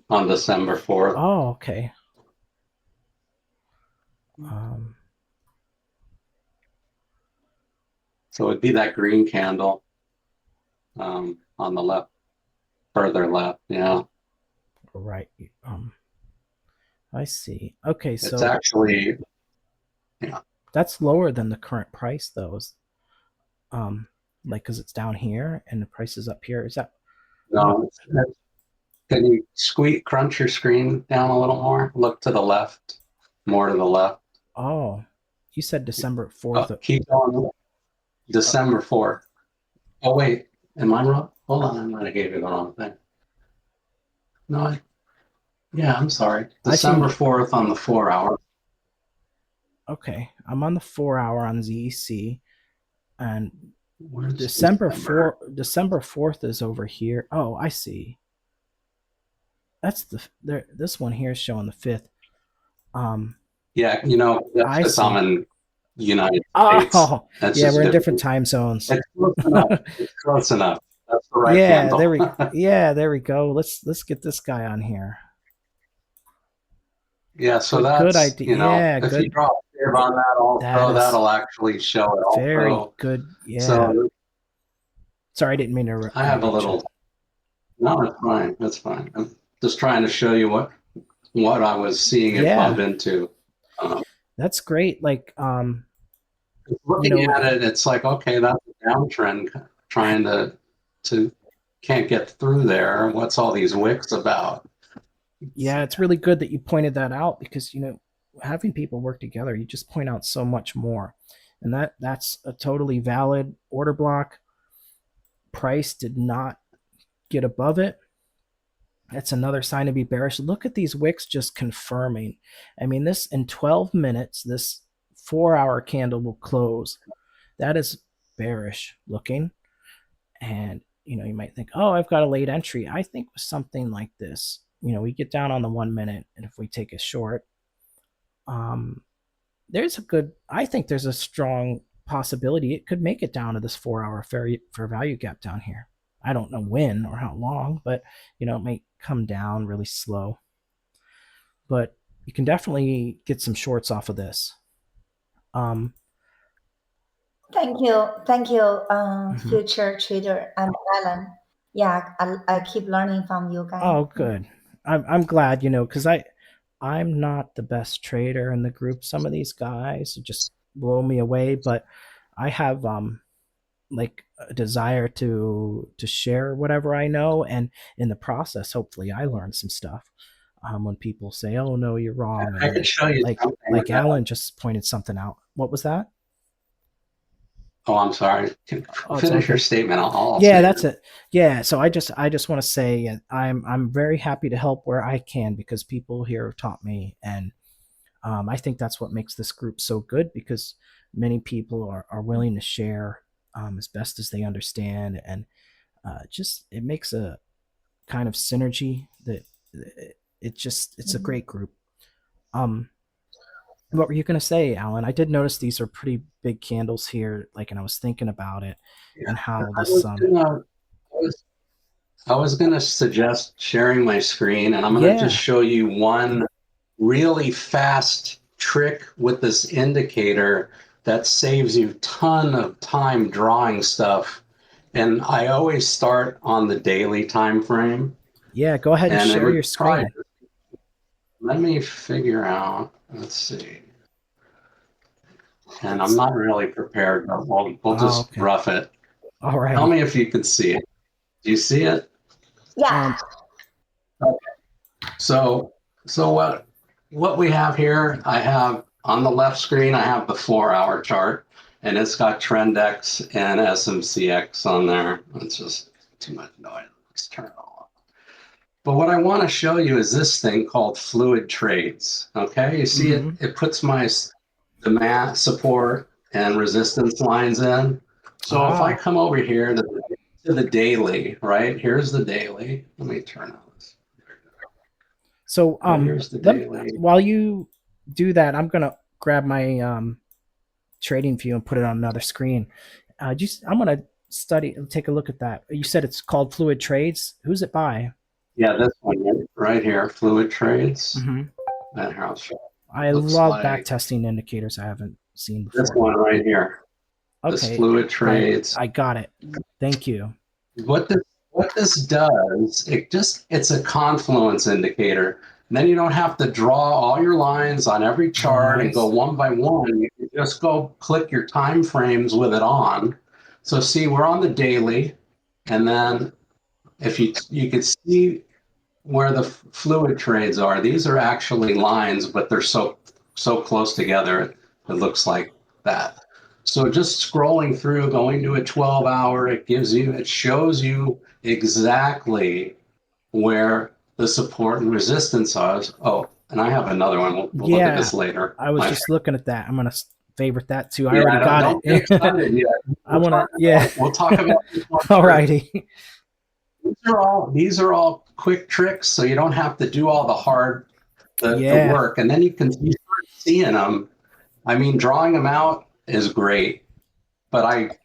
on December 4th. Oh, okay. So it'd be that green candle on the left, further left, yeah. Right. I see. Okay, so it's actually, yeah. That's lower than the current price, though. Like, because it's down here and the price is up here. Is that? No. Can you crunch your screen down a little more? Look to the left, more to the left. Oh, you said December 4th. Oh, keep going. December 4th. Oh, wait. Am I wrong? Hold on. I might have gave you the wrong thing. No, yeah, I'm sorry. December 4th on the 4-hour. Okay. I'm on the 4-hour on ZEC. And December 4th is over here. Oh, I see. That's this one here is showing the 5th. Yeah, that's because I'm in United States. Oh, yeah, we're in different time zones. It's close enough. It's close enough. That's the right handle. There we go. Let's get this guy on here. Yeah, so that's good idea. If you draw a fib on that also, that'll actually show it also. Very good. Yeah. So, sorry, I didn't mean to. I have a little. No, it's fine. That's fine. I'm just trying to show you what I was seeing it bump into. That's great. Like, looking at it, it's like, okay, that's a downtrend trying to can't get through there. What's all these wicks about? Yeah, it's really good that you pointed that out, because having people work together, you just point out so much more, and that's a totally valid order block. Price did not get above it. That's another sign to be bearish. Look at these wicks just confirming. I mean, this in 12 minutes, this 4-hour candle will close. That is bearish looking. And, you might think, oh, I've got a late entry. I think with something like this, we get down on the 1 minute, and if we take a short, um, I think there's a strong possibility it could make it down to this 4 hour fair value gap down here. I don't know when or how long, but it may come down really slow. But you can definitely get some shorts off of this. Thank you, future trader and Alan. Yeah, I keep learning from you guys. Oh, good. I'm glad, because I'm not the best trader in the group. Some of these guys just blow me away, but I have like a desire to share whatever I know, and in the process, hopefully, I learn some stuff. When people say, "Oh no, you're wrong," and I could then show you something. like Alan just pointed something out. What was that? Oh, I'm sorry. Oh, it's Finish your okay. statement. I'll Yeah, say that's it. it. Yeah, so I just want to say I'm very happy to help where I can, because people here have taught me, and I think that's what makes this group so good, because many people are willing to share as best as they understand, and just it makes a kind of synergy that it's a great group. Um, what were you going to say, Alan? I did notice these are pretty big candles here, like, and I was thinking about it Yeah. and how I this was gonna, I was, I was gonna suggest sharing my screen, and I'm gonna just yeah. show you one really fast trick with this indicator that saves you a ton of time drawing stuff. And I always start on the daily time frame, Yeah, go ahead and and it share your would probably, screen. let me figure out, let's see. And I'm It's not really prepared, but we'll oh, just okay. rough it. Tell Alrighty. me if you can see it. Do you see it? Yeah. Um, Okay. So, so what we have here, I have on the left screen, I have the 4 hour chart, and it's got Trendex and SMCX on there. It's just too much noise. Let's turn it off. But what I want to show you is this thing called fluid trades. Okay, you see it? mhm. It puts my demand, support, and resistance lines in. So if I Ah, come over here to the daily, right? Here's the daily. Let me turn on this. so Okay, here's the let me, daily. while you do that, I'm gonna grab my trading view and put it on another screen. I'm gonna take a look at that. You said it's called Fluid Trades. Who's it by? Yeah, this one right here, fluid trades. Hmm. And here I'll show. I It looks love back like testing indicators I haven't seen this before. one right here. This Okay, fluid trades. I got it. Thank you. What this does, it's a confluence indicator. And then you don't have to draw all your lines on every Oh, chart and go nice. one by one. You can just go click your time frames with it on. So see, we're on the daily, and then if you could see where the fluid trades are. These are actually lines, but they're so close together, it looks like that. So just scrolling through, going to a 12-hour, it shows you exactly where the support and resistance are. Oh, and I have another one. We'll look at Yeah, this later. I was just looking at that. I'm gonna favorite that too. I Yeah, already got don't get it. excited yet. I want to. Yeah. We'll talk about this one first. Alrighty. These are all quick tricks, so you don't have to do all the hard the Yeah. work, and then you start seeing them. I mean, drawing them out is great, but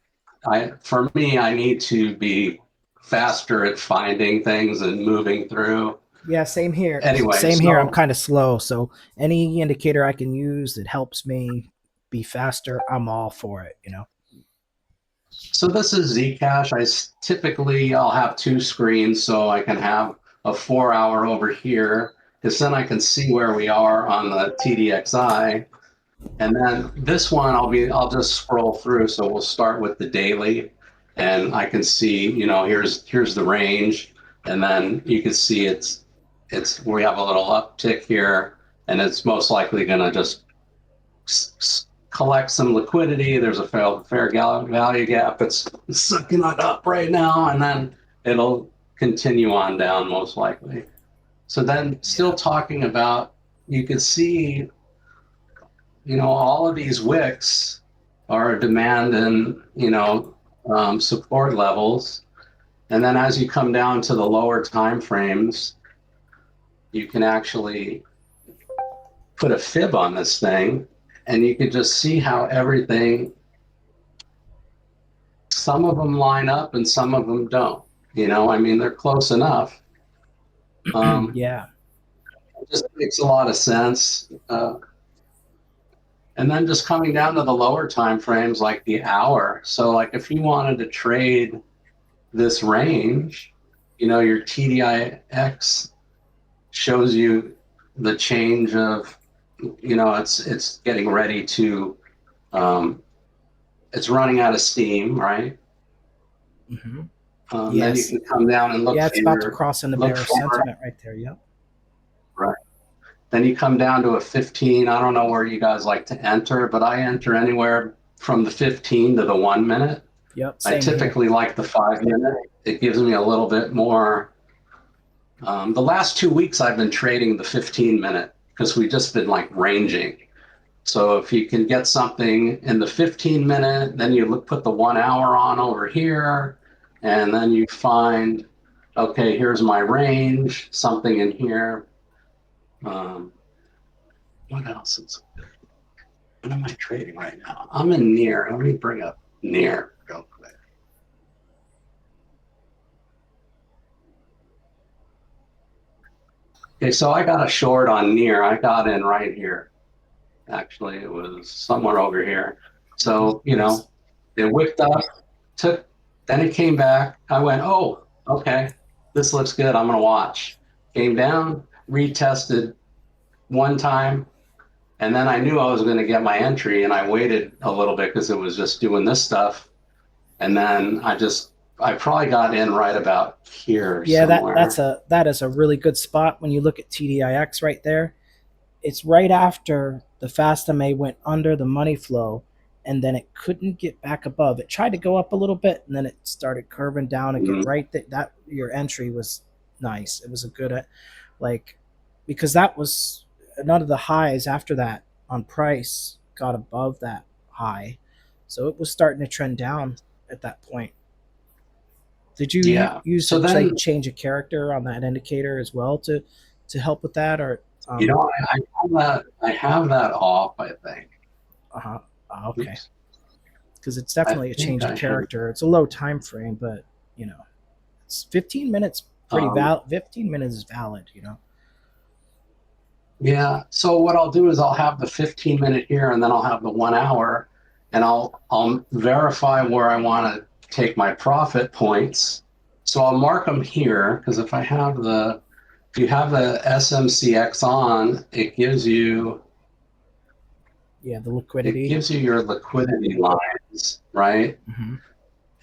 for me, I need to be faster at finding things and moving through. Yeah, same here. Anyway, Same here. I'm so kind of slow, so any indicator I can use that helps me be faster, I'm all for it. so this is Zcash. Typically I'll have two screens so I can have a 4 hour over here, because then I can see where we are on the TDXI. And then this one, I'll just scroll through. So we'll start with the daily, and I can see, here's the range, and then you can see we have a little uptick here, and it's most likely going to just collect some liquidity. There's a fair value gap. It's sucking it up right now, and then it'll continue on down most likely. So then, still Yeah. talking about, you can see, all of these wicks are demand and, support levels. And then as you come down to the lower time frames, you can actually put a fib on this thing, and you can just see how everything, some of them line up and some of them don't. You know, I mean, they're close enough. Yeah. It just makes a lot of sense. And then just coming down to the lower time frames, like the hour. So like if you wanted to trade this range, you know, your TDIX shows you the change of, you know, it's getting ready to, it's running out of steam, right? Mm-hmm. Then you Yes. can come down and Yeah, it's about to cross into look bearish for, sentiment right there. Yep. right. Then you come down to a 15. I don't know where you guys like to enter, but I enter anywhere from the 15 to the 1 minute. Yep. I Same typically here. like the 5 minute. It gives me a little bit more. The last 2 weeks I've been trading the 15 minute because we've just been like ranging. So if you can get something in the 15 minute, then you put the 1 hour on over here, and then you find, okay, here's my range, something in here. What else is, what am I trading right now? I'm in near. Let me bring up near real quick. Okay, so I got a short on near. I got in right here. Actually, it was somewhere over here. So, you know, it whipped up, then it came back. I went, oh, okay, this looks good. I'm going to watch. Came down, retested one time, and then I knew I was going to get my entry, and I waited a little bit because it was just doing this stuff. And then I probably got in right about here Yeah, somewhere. that is a really good spot when you look at TDIX right there. It's right after the fast MA went under the money flow, and then it couldn't get back above. It tried to go up a little bit, and then it started curving down again. Right, that your entry was nice. It was a good, like, because that was none of the highs after that on price got above that high, so it was starting to trend down at that point. Did you Yeah. use So the then, change of character on that indicator as well to help with that, or you know, I have that off, I think. uh-huh. Okay, Oops. because it's I definitely a think change of I have. character. It's a low time frame, but you know, it's 15 minutes pretty Um, valid. 15 minutes is valid, you know. yeah. So what I'll do is I'll have the 15 minute here, and then I'll have the 1 hour, and I'll verify where I want to take my profit points. So I'll mark them here because if you have the SMCX on, Yeah, the it liquidity. gives you your liquidity lines, right? Mm-hmm.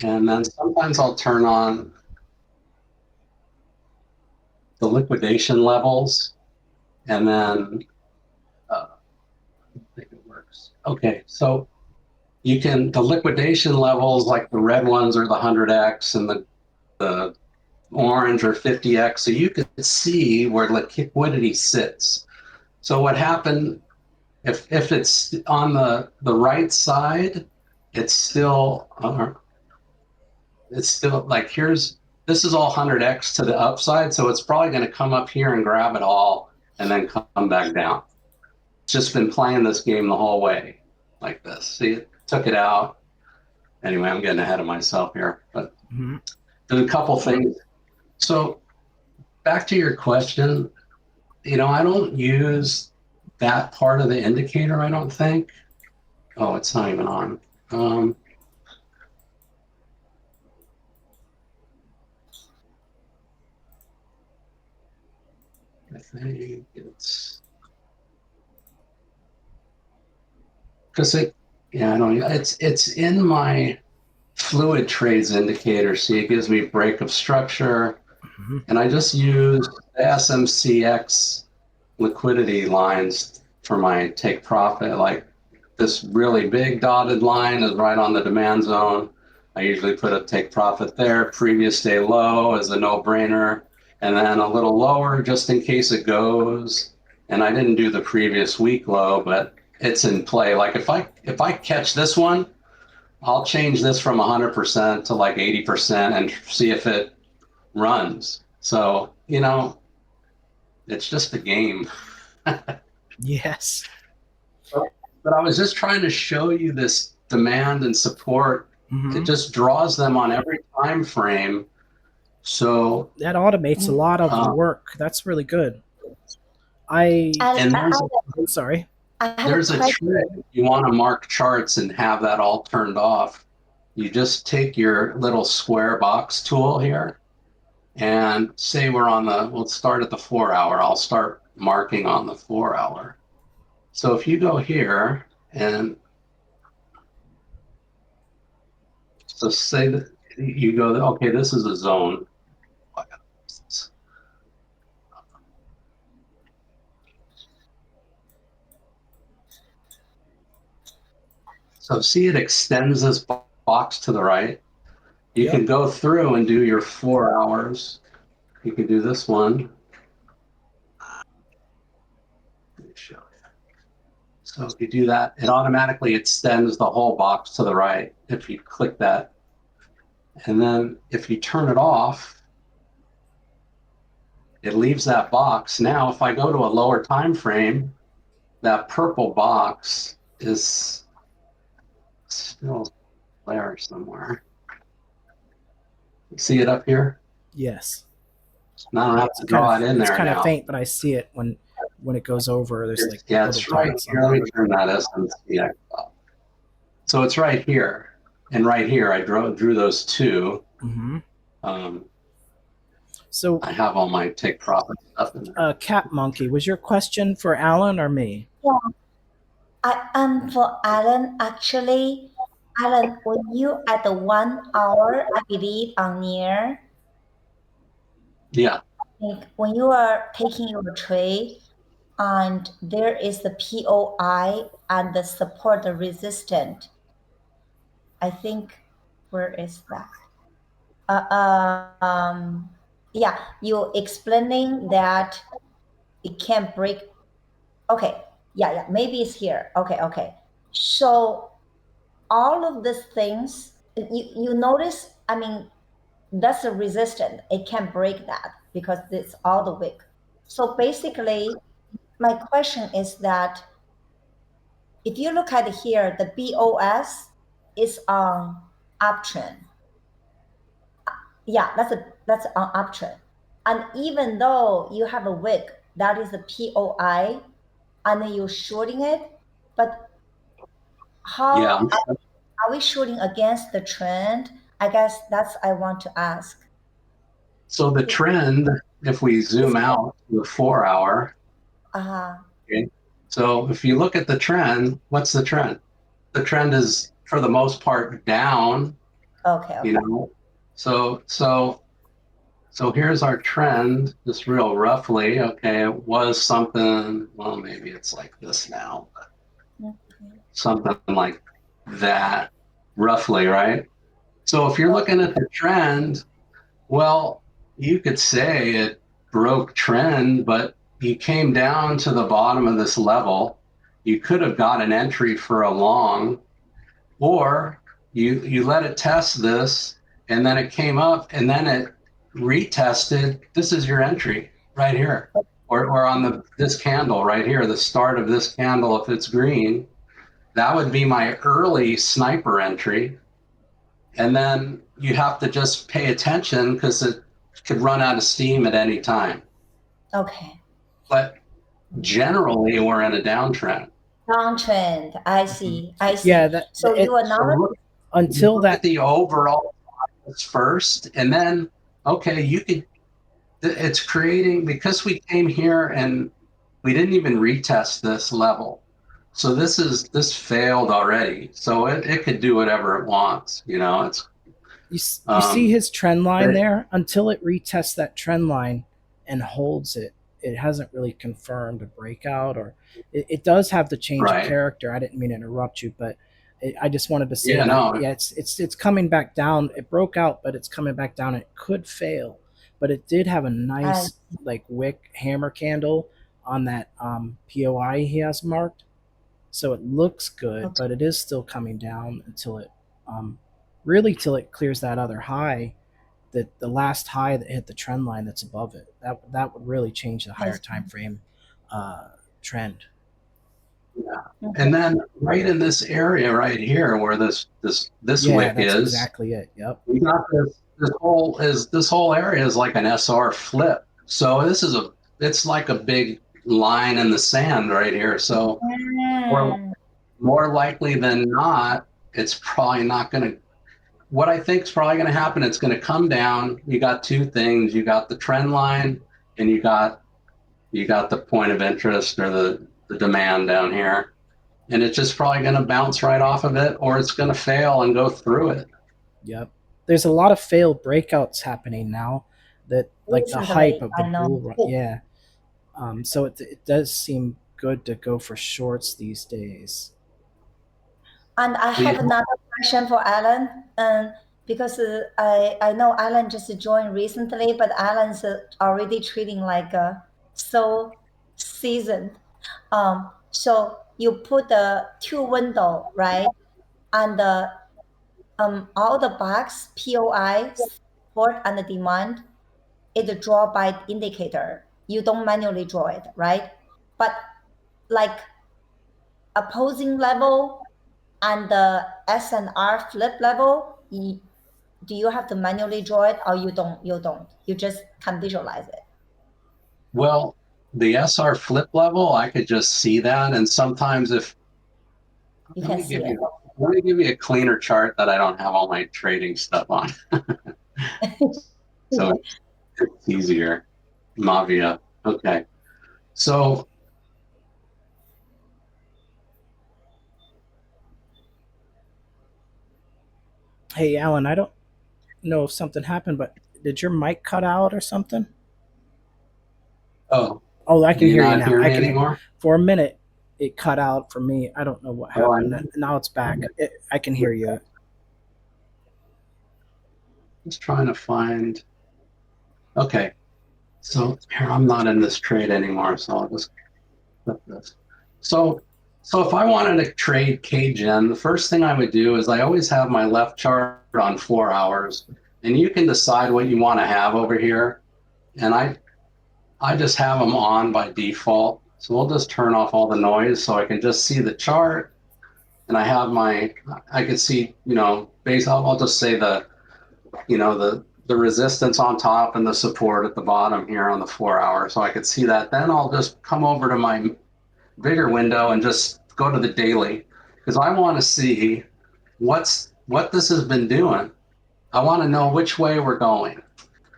And then sometimes I'll turn on the liquidation levels, and then I think it works. Okay, so the liquidation levels, like the red ones are the 100x and the orange or 50x, so you can see where liquidity sits. So what happened if it's on the right side, it's still like this is all 100x to the upside, so it's probably going to come up here and grab it all and then come back down. It's just been playing this game the whole way like this. See, it took it out. Anyway, I'm getting ahead of myself here, but Mm-hmm. there's a couple things. So back to your question, you know, I don't use that part of the indicator, I don't think. Oh, it's not even on. I think it's because yeah, I don't, it's in my fluid trades indicator. See, it gives me break of structure, Mm-hmm. and I just use the SMCX liquidity lines for my take profit. Like this really big dotted line is right on the demand zone. I usually put a take profit there. Previous day low is a no-brainer, and then a little lower just in case it goes. And I didn't do the previous week low, but it's in play. Like if I catch this one, I'll change this from 100% to like 80% and see if it runs. So, you know, It's just a game. Yes. But I was just trying to show you this demand and support. It Mm-hmm. just draws them on every time frame. So, That automates a lot of the um, work. That's really good. I And and sorry. I have a there's a trick. question. You want to mark charts and have that all turned off. You just take your little square box tool here and say we'll start at the 4 hour. I'll start marking on the 4 hour. So if you go here and so say that you go, okay, this is a zone. So see, it extends this box to the right. You Yep. can go through and do your 4 hours. You can do this one. Let me show you. So if you do that, it automatically extends the whole box to the right if you click that. And then if you turn it off, it leaves that box. Now, if I go to a lower time frame, that purple box is still there somewhere. See it up here? Yes. Now I don't have It's to kind of draw it in it's there kind of now. faint, but I see it when it goes over. There's like Yeah, little it's right dots on here. Let there. me turn that SMCX off. So it's right here. And right here, I drew those two. Mm-hmm. Um, So, I have all my take profit stuff in there. Cat Monkey, was your question for Alan or me? Yeah, for Alan, actually, Alan, when you at the 1 hour, I believe on near, Yeah, like when you are taking your trade, and there is the POI and the support, the resistant. I think, where is that? Yeah, you explaining that it can't break. Okay, yeah, maybe it's here. Okay. So all of these things, you notice, I mean, that's a resistant. It can't break that because it's all the wick. So basically, my question is that if you look at here, the BOS is on uptrend. Yeah, that's on uptrend. And even though you have a wick that is a POI and you're shorting it, but yeah. how are we shooting against the trend? I guess that's I want to ask. So the trend, if we Is zoom it? out to the 4 hour, Uh-huh. okay. So if you look at the trend, what's the trend? The trend is for the most part down, you Okay. know. So here's our trend, just real roughly. Okay, it was something, well, maybe it's like this now, but Okay. something like that, roughly, right? So if you're Oh, looking at the trend, well, you could say it broke trend, but you came down to the bottom of this level. You could have got an entry for a long, or you let it test this, and then it came up, and then it retested. This is your entry right here, or on this candle right here, the start of this candle. If it's green, that would be my early sniper entry. And then you have to just pay attention because it could run out of steam at any time. okay. But generally, we're in a downtrend. Downtrend. I Mm-hmm. see. I Yeah, see. that So you it are So not. until look at that. the overall first, and then okay, you could. It's creating because we came here and we didn't even retest this level. So this failed already. So it could do whatever it wants. It's You see his trend line but there until it retests that trend line and holds it. It hasn't really confirmed a breakout, or it does have the change of right. character. I didn't mean to interrupt you, but I just wanted to say Yeah, that. no, Yeah, it's coming back down. It broke out, but it's coming back down. It could fail, but it did have a I nice like wick hammer candle on that POI he has marked. So it looks good, okay. but it is still coming down until it um, really till it clears that other high. the last high that hit the trend line that's above it. That would really change the higher time frame trend. Yeah. And then right in this area right here where this Yeah, wick that's is, exactly it. Yep. we got this whole area is like an SR flip. So it's like a big line in the sand right here. So more likely than not, it's probably not going to. What I think is probably going to happen, it's going to come down. You got two things. You got the trend line, and you got the point of interest or the demand down here. And it's just probably going to bounce right off of it, or it's going to fail and go through it. Yep. There's a lot of failed breakouts happening now. That like the Recently, hype of the I know. bull run. Yeah. So it does seem good to go for shorts these days. And I have another question for Alan, because I know Alan just joined recently, but Alan's already trading like so seasoned. So you put the two window, right? And all the box POI support and the demand is draw by indicator. You don't manually draw it, right? But like opposing level and the S and R flip level, do you have to manually draw it, or you don't? You don't. You just can visualize it. Well, the SR flip level, I could just see that. And sometimes if You let can me see give it. you let me give you a cleaner chart that I don't have all my trading stuff on. So it's easier. Mavia. Okay. So Hey, Alan, I don't know if something happened, but did your mic cut out or something? oh, Oh, I do can you hear you not now. hear I me can. anymore? For a minute, it cut out for me. I don't know what Oh, happened. Now it's back. I can hear you. just trying to find. Okay. So here I'm not in this trade anymore, so I'll just flip this. So so if I wanted to trade KGen, the first thing I would do is I always have my left chart on 4 hours, and you can decide what you want to have over here. And I just have them on by default. So we'll just turn off all the noise so I can just see the chart. And I can see, I'll just say the resistance on top and the support at the bottom here on the 4 hour. So I could see that. Then I'll just come over to my bigger window and just go to the daily because I want to see what this has been doing. I want to know which way we're going.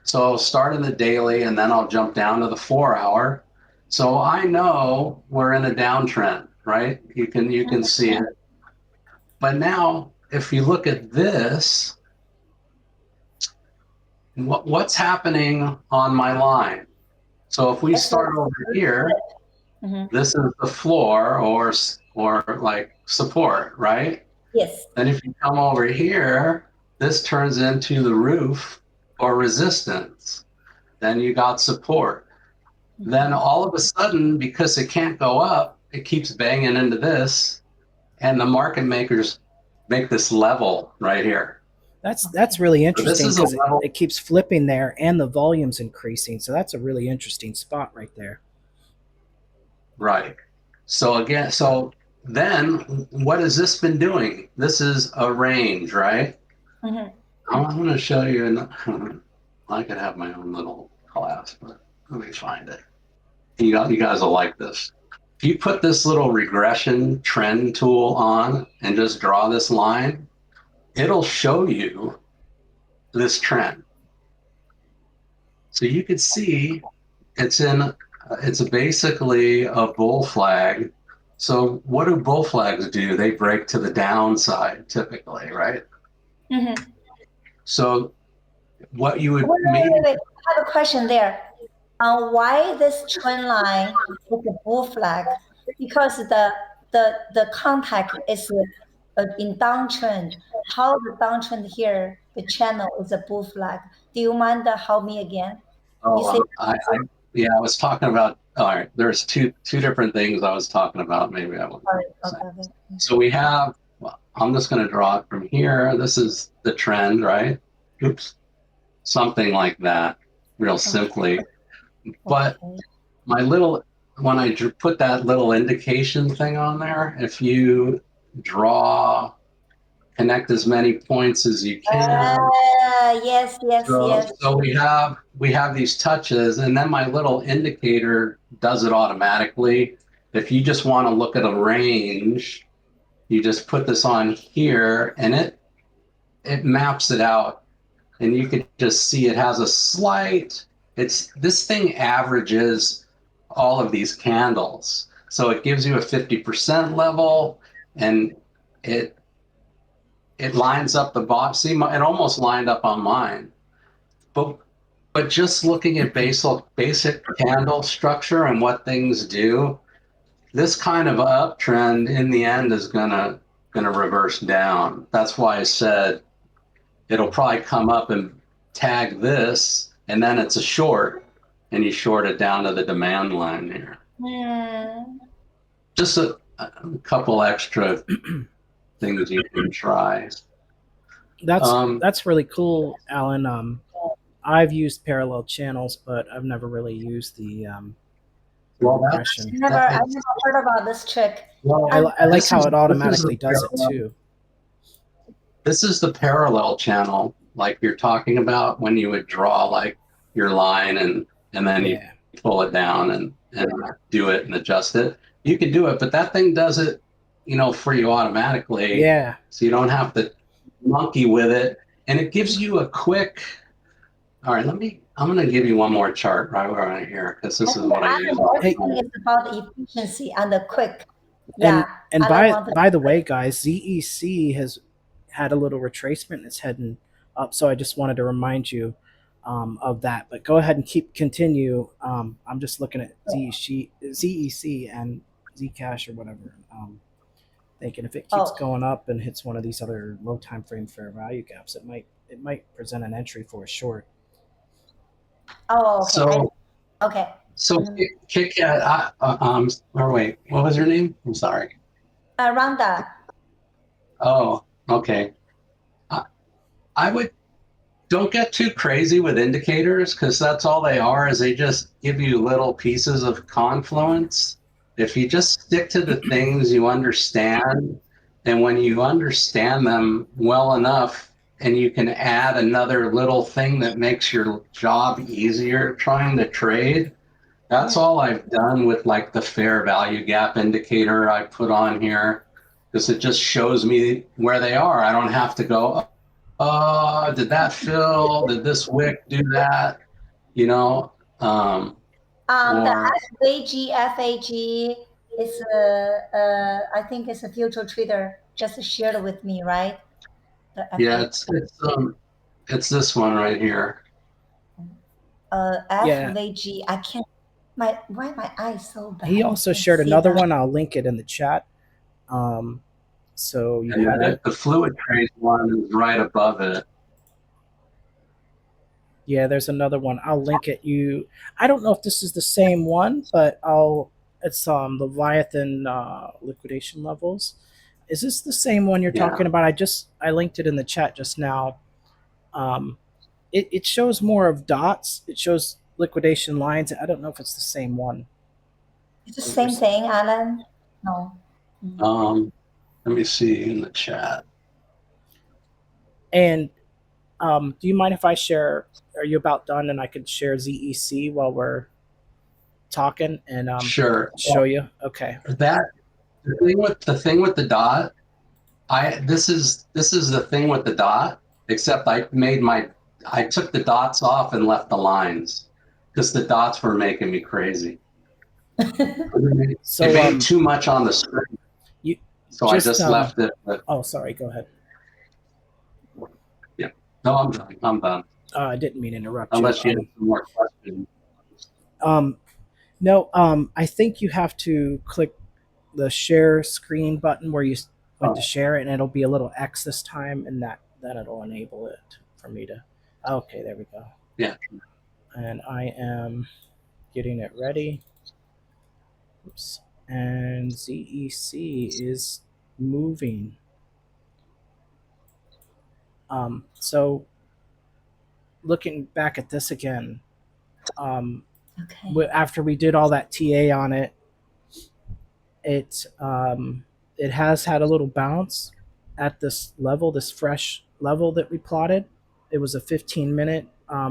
So I'll start in the daily and then I'll jump down to the 4 hour. So I know we're in a downtrend, right? You can see it. But now if you look at this, what's happening on my line? So if we It's a, start over here, Mhm. this is the floor or like support, right? Yes. Then if you come over here, this turns into the roof or resistance. Then you got support. Then all of a sudden, because it can't go up, it keeps banging into this, and the market makers make this level right here. That's really So this interesting is a because level, it keeps flipping there and the volume's increasing. So that's a really interesting spot right there. right? So then what has this been doing? This is a range, right? Mhm. I'm going to show you. I could have my own little class, but let me find it. You guys will like this. If you put this little regression trend tool on and just draw this line, it'll show you this trend. So you can see it's basically a bull flag. So what do bull flags do? They break to the downside typically, right? Mhm. So what you would Wait, wait, maybe, wait, wait. I have a question there. Why this trend line is a bull flag? Because the contact is in downtrend. How the downtrend here, the channel is a bull flag. Do you mind to help me again? You say, yeah, I was talking about, all right, there's two different things I was talking about. Maybe I will sorry, say. okay, okay. So well, I'm just going to draw it from here. This is the trend, right? Oops. something like that, real simply. But Okay. my little, when I put that little indication thing on there, if you draw, connect as many points as you can. Yes, yes, yes. So we have these touches, and then my little indicator does it automatically. If you just want to look at a range, you just put this on here, and it maps it out, and you could just see it has a slight. It's this thing averages all of these candles, so it gives you a 50% level, and it it lines up the bottom. See, it almost lined up on mine. But but just looking at basic candle structure and what things do, this kind of uptrend in the end is gonna reverse down. That's why I said it'll probably come up and tag this, and then it's a short, and you short it down to the demand line here. Hmm. Just a couple extra things you can try. That's really cool, Alan. I've used parallel channels, but I've never really used the Well, regression. I never heard about this trick. well, And I like this how is it automatically does it too. this is the parallel channel, like you're talking about when you would draw like your line and then you Yeah, pull it down and do it and adjust it. You can do it, but that thing does it, for you automatically, yeah. so you don't have to monkey with it. And it gives you a quick. All right, I'm going to give you one more chart right here because I this is think the what I use all other the Hey, thing time. is about the efficiency and the quick. and Yeah, and and I by want to. by the way, guys, ZEC has had a little retracement. It's heading up, so I just wanted to remind you of that. But go ahead and continue. I'm just looking at ZEC and Zcash or whatever. Thinking if it keeps Oh, going up and hits one of these other low time frame fair value gaps, it might present an entry for a short. oh, okay. So Okay. so Mhm. Kit Kat, or wait, what was your name? I'm sorry. Rhonda. Oh, okay. I, I would don't get too crazy with indicators because that's all they are is they just give you little pieces of confluence. If you just stick to the things you understand, and when you understand them well enough and you can add another little thing that makes your job easier trying to trade, that's all I've done with like the fair value gap indicator I put on here, because it just shows me where they are. I don't have to go, did that fill? Did this wick do that? You know, The or FAG is I think it's a future trader just shared with me, right? The yeah, FAG. it's this one right here. Yeah, FVG. I can't. Why my eyes so he bad? I also can't shared see another that. one. I'll link it in the chat. Um, so you And have then it. the fluid trace one is right above it. Yeah, there's another one. I'll link it. I don't know if this is the same one, but I'll. It's Leviathan liquidation levels. Is this the same one you're Yeah. talking about? I linked it in the chat just now. Um, it shows more of dots. It shows liquidation lines. I don't know if it's the same one It's the that you're same saying. thing, Alan. No. Mm. Um, Let me see in the chat. And do you mind if I share? Are you about done? And I could share ZEC while we're talking and Sure. show you. Okay. That the thing with the dot, this is the thing with the dot, except I took the dots off and left the lines because the dots were making me crazy. It So made too much on the screen, you so I just just left it. But oh, sorry, go ahead. yeah, no, I'm done. I'm done. I didn't mean to interrupt you. Unless you have some more questions. Um no, I think you have to click the share screen button where you went to Oh, share it, and it'll be a little X this time, and then it'll enable it for me to. Okay, there we go. yeah. And I am getting it ready. Oops. And ZEC is moving. So looking back at this again, Okay. after we did all that TA on it, it has had a little bounce at this level, this fresh level that we plotted. It was a 15-minute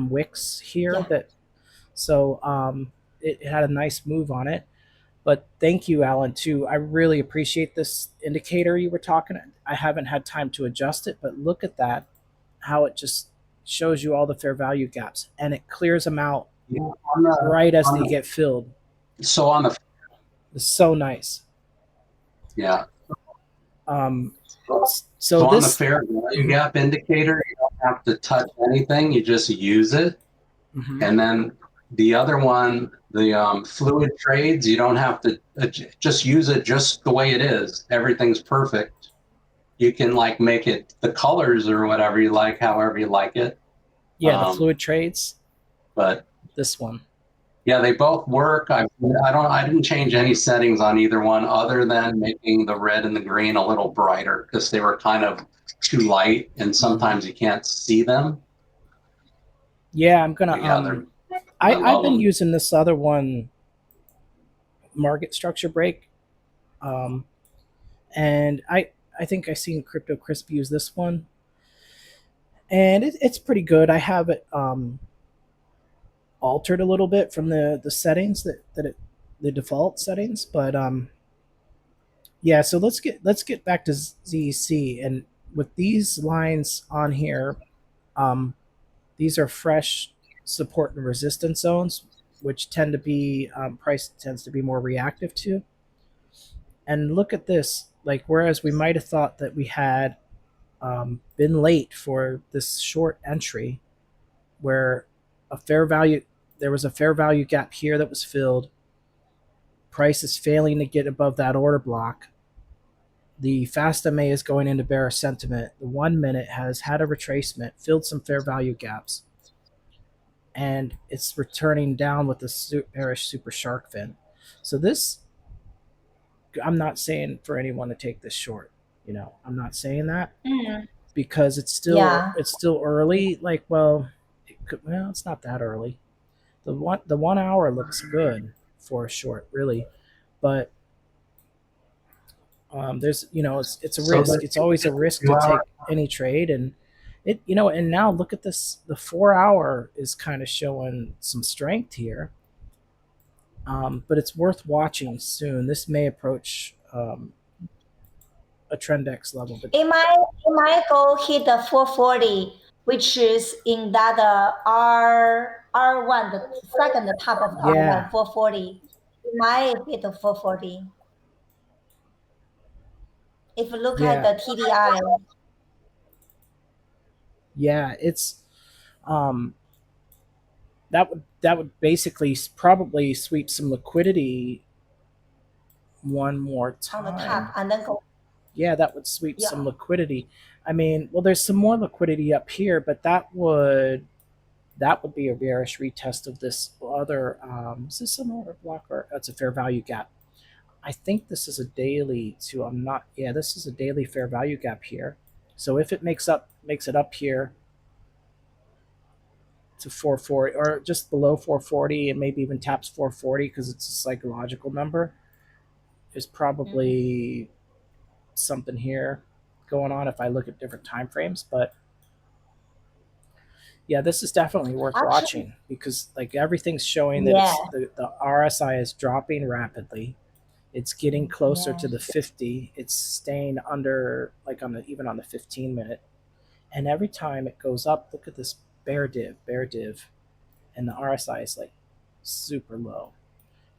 wicks here Yeah. that, so it had a nice move on it. But thank you, Alan, too. I really appreciate this indicator you were talking. I haven't had time to adjust it, but look at that, how it just shows you all the fair value gaps, and it clears them out right as they get filled. So on the It's so nice. yeah. Um, So on the this, fair value gap indicator, you don't have to touch anything. You just use it. And then the other one, the fluid trades, you don't have to just use it just the way it is. Everything's perfect. You can like make it the colors or whatever you like, however you like it. yeah, the fluid trades. But this one. Yeah, they both work. I didn't change any settings on either one other than making the red and the green a little brighter because they were kind of too light and sometimes you can't see them. Yeah, I'm gonna. Yeah, I've been using this other one, market structure break, and I think I seen Crypto Crisp use this one, and it's pretty good. I have it altered a little bit from the settings the default settings, but yeah. So let's get back to ZC, and with these lines on here, these are fresh support and resistance zones, which tend to be price tends to be more reactive to. And look at this, like whereas we might have thought that we had been late for this short entry, where a fair value there was a fair value gap here that was filled. Price is failing to get above that order block. The fast MA is going into bearish sentiment. The 1 minute has had a retracement, filled some fair value gaps, and it's returning down with the bearish super shark fin. So this, I'm not saying for anyone to take this short. I'm not saying that because it's still early. Like, well, it's not that early. The 1 hour looks good for a short, really, but there's it's a risk. It's always a risk to take any trade, and and now look at this. The 4 hour is kind of showing some strength here, but it's worth watching soon. This may approach a trend X level. But it might go hit the 440, which is in that R1, the second top of R1, 440. It might hit the 440. If you look at the TDI. Yeah, it's that would basically probably sweep some liquidity one more time on the top and then go. Yeah, that would sweep some liquidity. I mean, well, there's some more liquidity up here, but that would be a bearish retest of this other. Is this an order block or that's a fair value gap? I think this is a daily too. I'm not. Yeah, this is a daily fair value gap here. So if it makes it up here to 440 or just below 440 and maybe even taps 440 because it's a psychological number, there's probably something here going on if I look at different time frames. But yeah, this is definitely worth watching because like everything's showing that the RSI is dropping rapidly. It's getting closer to the 50. It's staying under like even on the 15-minute. And every time it goes up, look at this bear div, and the RSI is like super low.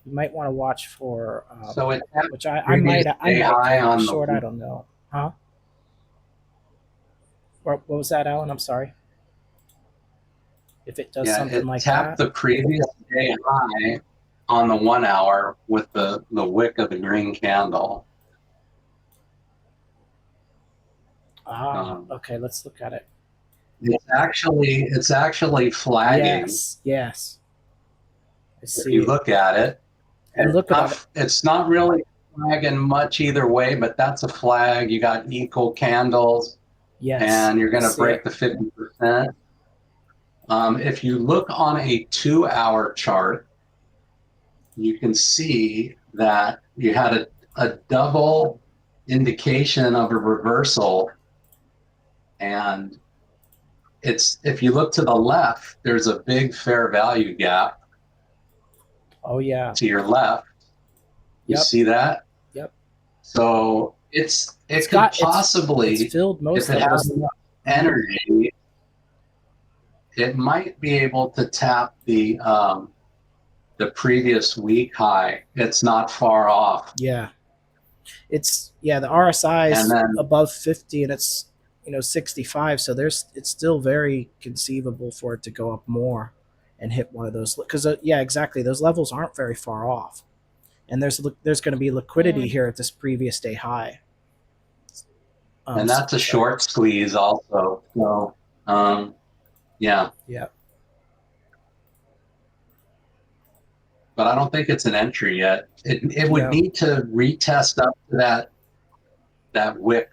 You might want to watch for which I might on short. I don't know, huh? What was that, Alan? I'm sorry. If it does something like that, it tapped the previous day high on the 1 hour with the wick of the green candle. Okay, let's look at it. It's actually flagging. Yes. I see. If you look at it, and look at it. It's not really flagging much either way, but that's a flag. You got equal candles. Yes. And you're going to break the 50%. If you look on a 2-hour chart, you can see that you had a double indication of a reversal. And if you look to the left, there's a big fair value gap. Oh yeah. To your left, you Yep. see that? Yep. So it could possibly, it's filled most if it of has it. enough energy, it might be able to tap the previous week high. It's not far off. Yeah. The RSI And is then, above 50 and it's 65, so it's still very conceivable for it to go up more and hit one of those, because yeah, exactly, those levels aren't very far off, and there's going to be liquidity here at this previous day high. and that's a short squeeze also. So yeah. But I don't think it's an entry yet. It would need to retest up to that wick,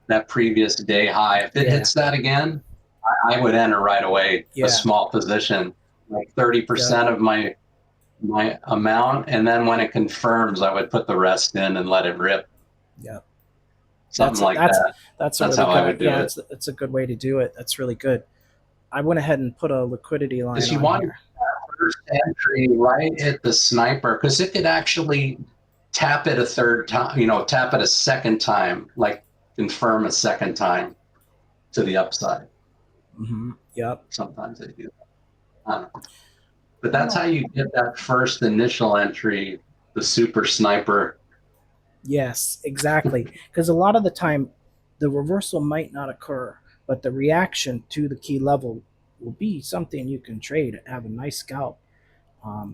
that previous day high. If it hits that again, I would enter right away a small position, like 30% of my amount, and then when it confirms, I would put the rest in and let it rip. Yeah, something like that. That's really how I would do it. It's a good way to do it. That's really good. I went ahead and put a liquidity line Because you on want here. that first entry right at the sniper, because it could actually tap it a third time, tap it a second time, like confirm a second time to the upside. Yep. Sometimes they do that. But that's how you get that first initial entry, the super sniper. Yes, exactly. Because a lot of the time, the reversal might not occur, but the reaction to the key level will be something you can trade and have a nice scalp. Not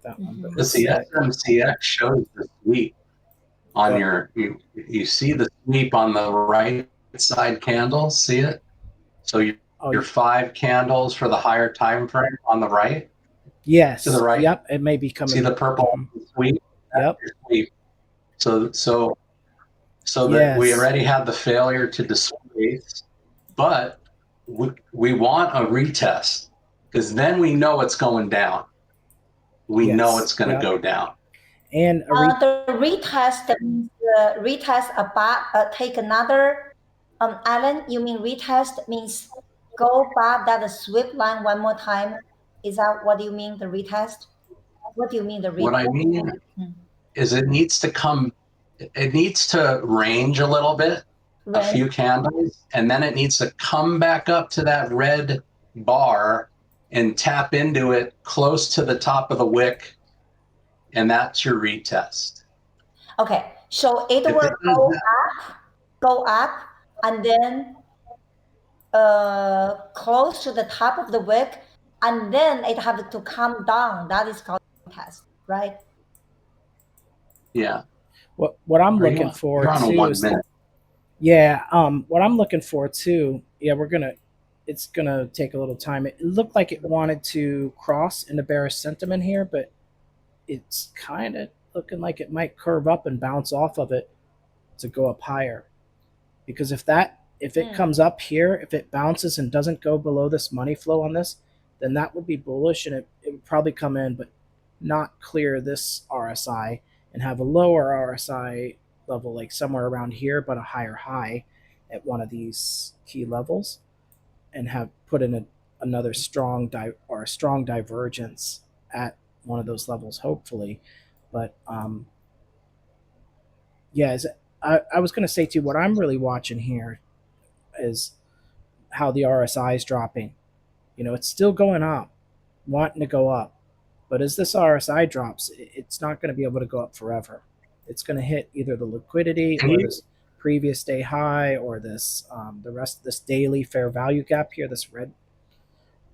that one, but Because the SMCX shows the sweep on you see the sweep on the right side candle, see it? So your 5 candles for the higher time frame on the right. Yes. To the right. Yep. It may be coming. See the purple sweep? Yep. Sweep. So that we already had the failure to displace, but we want a retest, because then we know it's going down. We know it's going to go down. And the retest means take another Alan, you mean retest means go back that sweep line one more time? Is that what you mean, the retest? What do you mean the retest? What I mean is it needs to range a little bit, a few candles, and then it needs to come back up to that red bar and tap into it close to the top of the wick, and that's your retest. Okay, so it will go up, and then close to the top of the wick, and then it has to come down. That is called retest, right? Yeah. What I'm looking for too is what I'm looking for too. Yeah, it's gonna take a little time. It looked like it wanted to cross into bearish sentiment here, but it's kind of looking like it might curve up and bounce off of it to go up higher. Because if it comes up here, if it bounces and doesn't go below this money flow on this, then that would be bullish, and it would probably come in, but not clear this RSI and have a lower RSI level, like somewhere around here, but a higher high at one of these key levels, and have put in another strong divergence at one of those levels, hopefully. But I was going to say too, what I'm really watching here is how the RSI is dropping. It's still going up, wanting to go up, but as this RSI drops, it's not going to be able to go up forever. It's going to hit either the liquidity or this previous day high, or this the rest of this daily fair value gap here. This red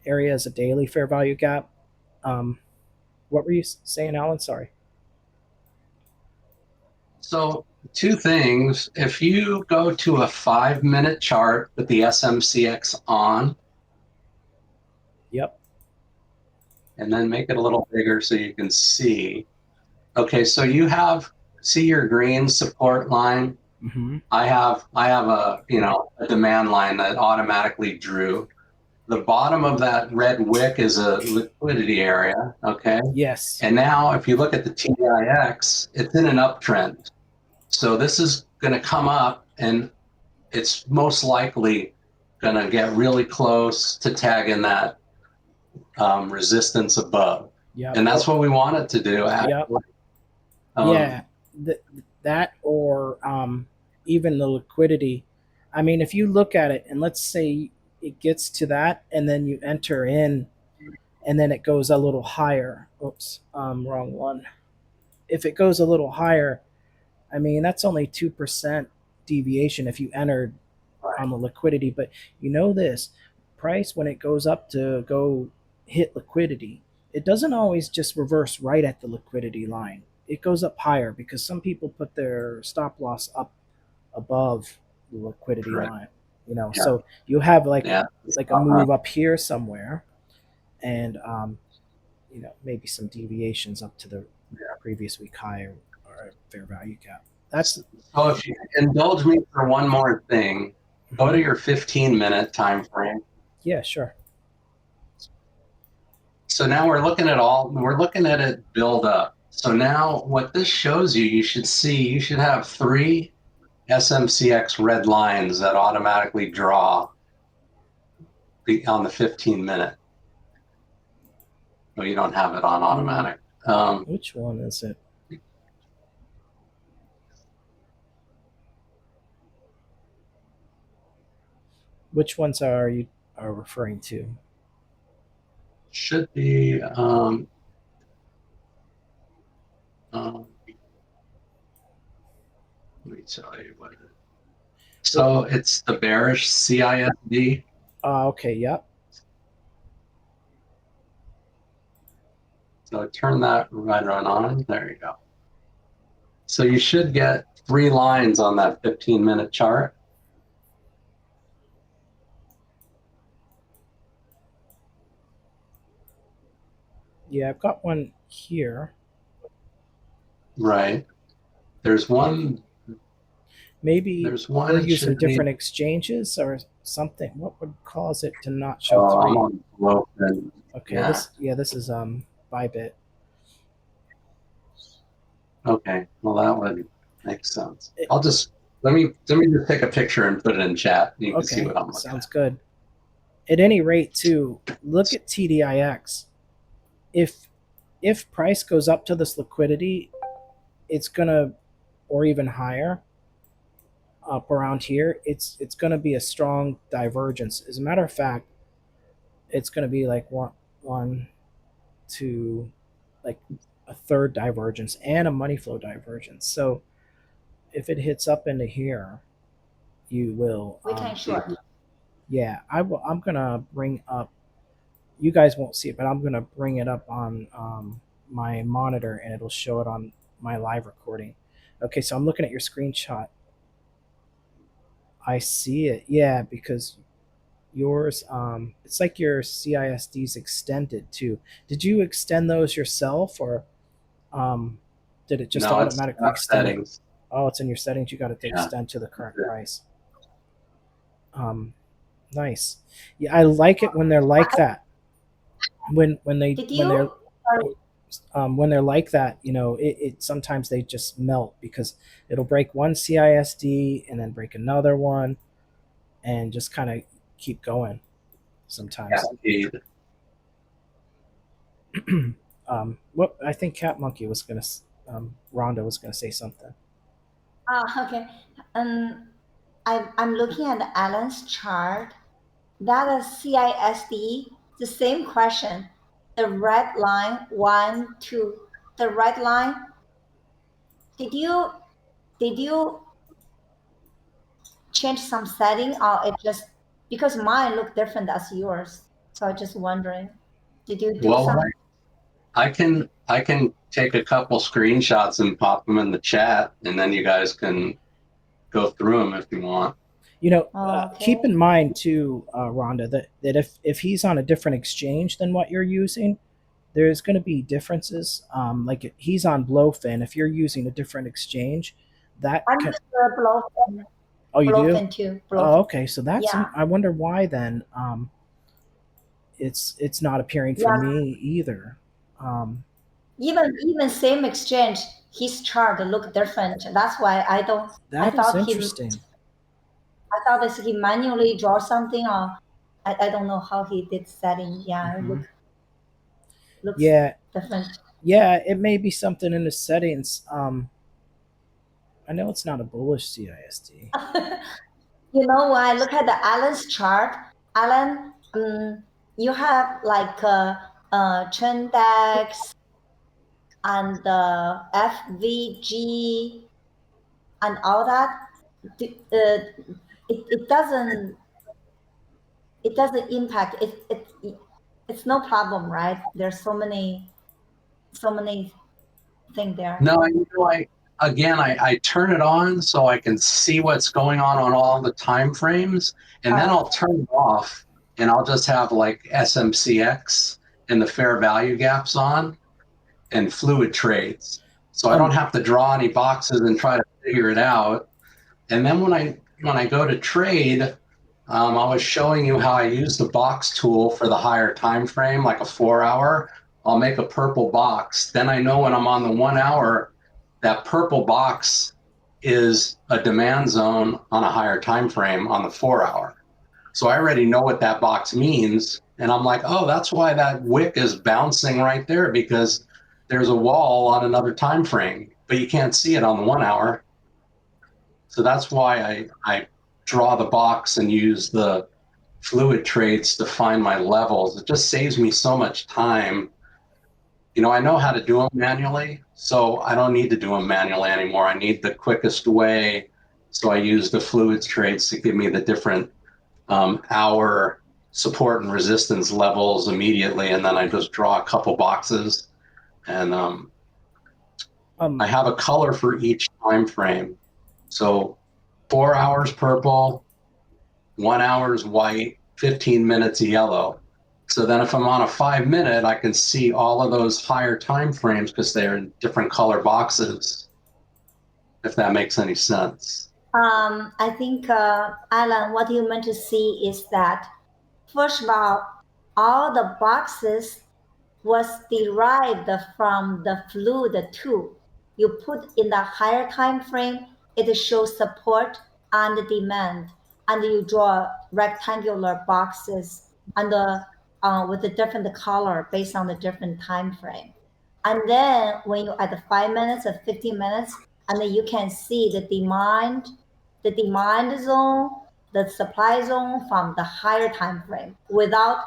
area is a daily fair value gap. What were you saying, Alan? Sorry. So 2 things. If you go to a 5-minute chart with the SMCX on. Yep. And then make it a little bigger so you can see. Okay, so see your green support line? I have a a demand line that automatically drew. The bottom of that red wick is a liquidity area, okay? Yes. And now if you look at the TDIX, it's in an uptrend. So this is going to come up and it's most likely going to get really close to tagging that resistance above. Yep. And that's what we want it to do, Yep. actually. Yeah. Um, That or even the liquidity. I mean, if you look at it and let's say it gets to that and then you enter in and then it goes a little higher. Oops, wrong one. If it goes a little higher, I mean, that's only 2% deviation if you entered on the liquidity. But you know this price, when it goes up to go hit liquidity, it doesn't always just reverse right at the liquidity line. It goes up higher because some people put their stop loss up above the liquidity right. line. Yeah. So you have Yeah. like a move up here somewhere, and maybe some deviations up to the previous week high or fair value gap. That's So if you indulge me for one more thing, go to your 15-minute time frame. Yeah, sure. So now we're looking at it build up. So now what this shows you, you should have 3 SMCX red lines that automatically draw on the 15-minute. No, you don't have it on automatic. Which one is it? Which ones are you referring to? Should be let me tell you what it is. So it's the bearish CISD. Okay, yep. So turn that red run on. There you go. So you should get 3 lines on that 15-minute chart. Yeah, I've got one here. Right. There's one. Maybe There's one. we're using different exchanges or something. What would cause it to not show Oh, 3? I'm on Lopen. Okay, Yeah. this is Bybit. Okay. Well, that would make sense. It, I'll just let me just take a picture and put it in chat. You can see okay, what I'm looking sounds at. good. At any rate, too, look at TDIX. If price goes up to this liquidity, it's gonna, or even higher, up around here, it's gonna be a strong divergence. As a matter of fact, it's gonna be like one, two, like a third divergence and a money flow divergence. So if it hits up into here, you will. We can short. Yeah, I will. I'm gonna bring up. You guys won't see it, but I'm gonna bring it up on my monitor, and it'll show it on my live recording. Okay, so I'm looking at your screenshot. I see it. Yeah, because yours, it's like your CISD's extended too. Did you extend those yourself, or um, did it just No, it's automatically extend? settings. Oh, it's in your settings. You got it to Yeah. extend to the current price. Nice. Yeah, I like it when they're like that. Did you? Sorry. When they're like that, it sometimes they just melt because it'll break one CISD and then break another one, and just kind of keep going. Sometimes. Yeah. What I think Cat Monkey was gonna, Rhonda was gonna say something. Okay. I'm looking at Alan's chart. That is CISD. The same question. The red line, 1, 2. The red line. Did you change some setting, or it just because mine look different as yours? So I'm just wondering, did you do Well, some? I can take a couple screenshots and pop them in the chat, and then you guys can go through them if you want. Keep in mind too, Rhonda, that if he's on a different exchange than what you're using, there's going to be differences. Like he's on Blowfin. If you're using a different exchange, that I can. use the bluefin, Oh, you do? bluefin too. Oh, Bluefin. okay. So that's. Yeah. I wonder why then. It's not appearing for Yeah. me either. Um, Even same exchange, his chart look different. That's why I don't. I that is thought he. interesting. I thought that he manually draw something, or I don't know how he did setting. Yeah, it Hmm. looks Yeah, different. yeah. It may be something in the settings. I know it's not a bullish CISD. You know, when I look at the Alan's chart, Alan, you have like Trendex and the FVG and all that. It doesn't impact it's no problem, right? There's so many things there. No, I turn it on so I can see what's going on all the time frames, and then I'll turn it off, and I'll just have like SMCX and the fair value gaps on and fluid trades. So I don't Um, have to draw any boxes and try to figure it out. And then when I go to trade, I was showing you how I use the box tool for the higher time frame, like a 4 hour. I'll make a purple box. Then I know when I'm on the 1 hour, that purple box is a demand zone on a higher time frame on the 4 hour. So I already know what that box means. And I'm like, oh, that's why that wick is bouncing right there, because there's a wall on another time frame, but you can't see it on the 1 hour. So that's why I draw the box and use the fluid trades to find my levels. It just saves me so much time. I know how to do them manually, so I don't need to do them manually anymore. I need the quickest way. So I use the fluids trades to give me the different hour support and resistance levels immediately. And then I just draw a couple boxes, and I um, have a color for each time frame. So 4 hours purple, 1 hour is white, 15 minutes yellow. So then if I'm on a 5 minute, I can see all of those higher time frames because they're in different color boxes, if that makes any sense. I think, Alan, what you meant to see is that, first of all the boxes was derived from the fluid tool. You put in the higher time frame, it shows support and demand, and you draw rectangular boxes and with a different color based on the different time frame. And then when you add 5 minutes or 15 minutes, and then you can see the demand zone, the supply zone from the higher time frame without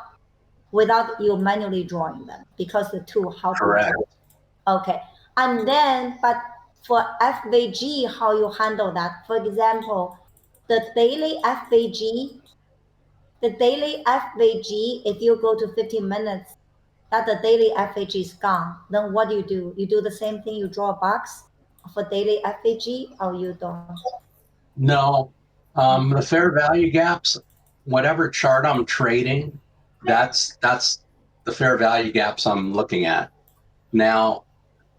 you manually drawing them, because the tool help you Correct. draw. Okay. And then, but for FVG, how you handle that? For example, the daily FVG, if you go to 15 minutes, that the daily FVG is gone, then what do? You do the same thing, you draw a box for daily FVG, or you don't? No, the fair value gaps, whatever chart I'm trading, that's the fair value gaps I'm looking at. Now,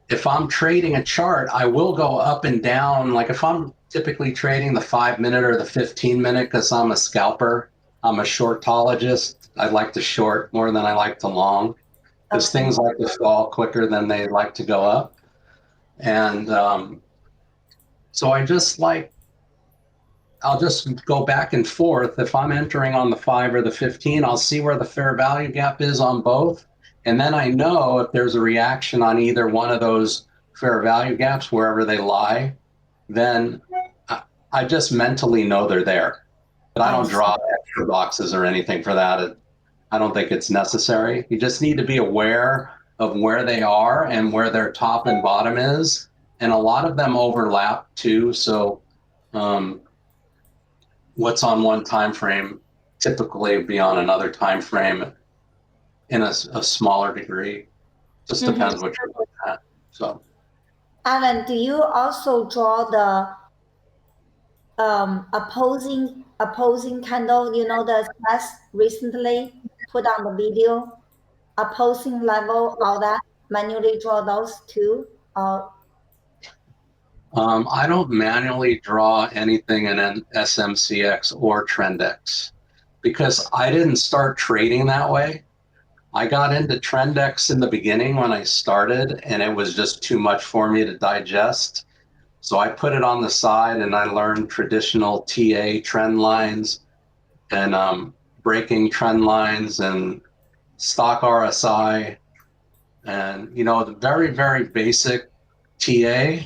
if I'm trading a chart, I will go up and down. Like if I'm typically trading the 5 minute or the 15 minute, because I'm a scalper, I'm a shortologist. I like to short more than I like to long, because Okay. things like to fall quicker than they like to go up. And so I'll just go back and forth. If I'm entering on the 5 or the 15, I'll see where the fair value gap is on both. And then I know if there's a reaction on either one of those fair value gaps, wherever they lie, then I just mentally know they're there. But I I don't see. draw extra boxes or anything for that. I don't think it's necessary. You just need to be aware of where they are and where their top and bottom is. And a lot of them overlap too. So um, what's on one time frame typically be on another time frame in a smaller degree. Just Mhm. depends what you're looking at. So Alan, do you also draw the opposing candle? You know, the test recently put on the video, opposing level, all that, manually draw those too. Uh, I don't manually draw anything in an SMCX or Trendex because I didn't start trading that way. I got into Trendex in the beginning when I started, and it was just too much for me to digest. So I put it on the side and I learned traditional TA trend lines and breaking trend lines and stock RSI and, you know, the very, very basic TA.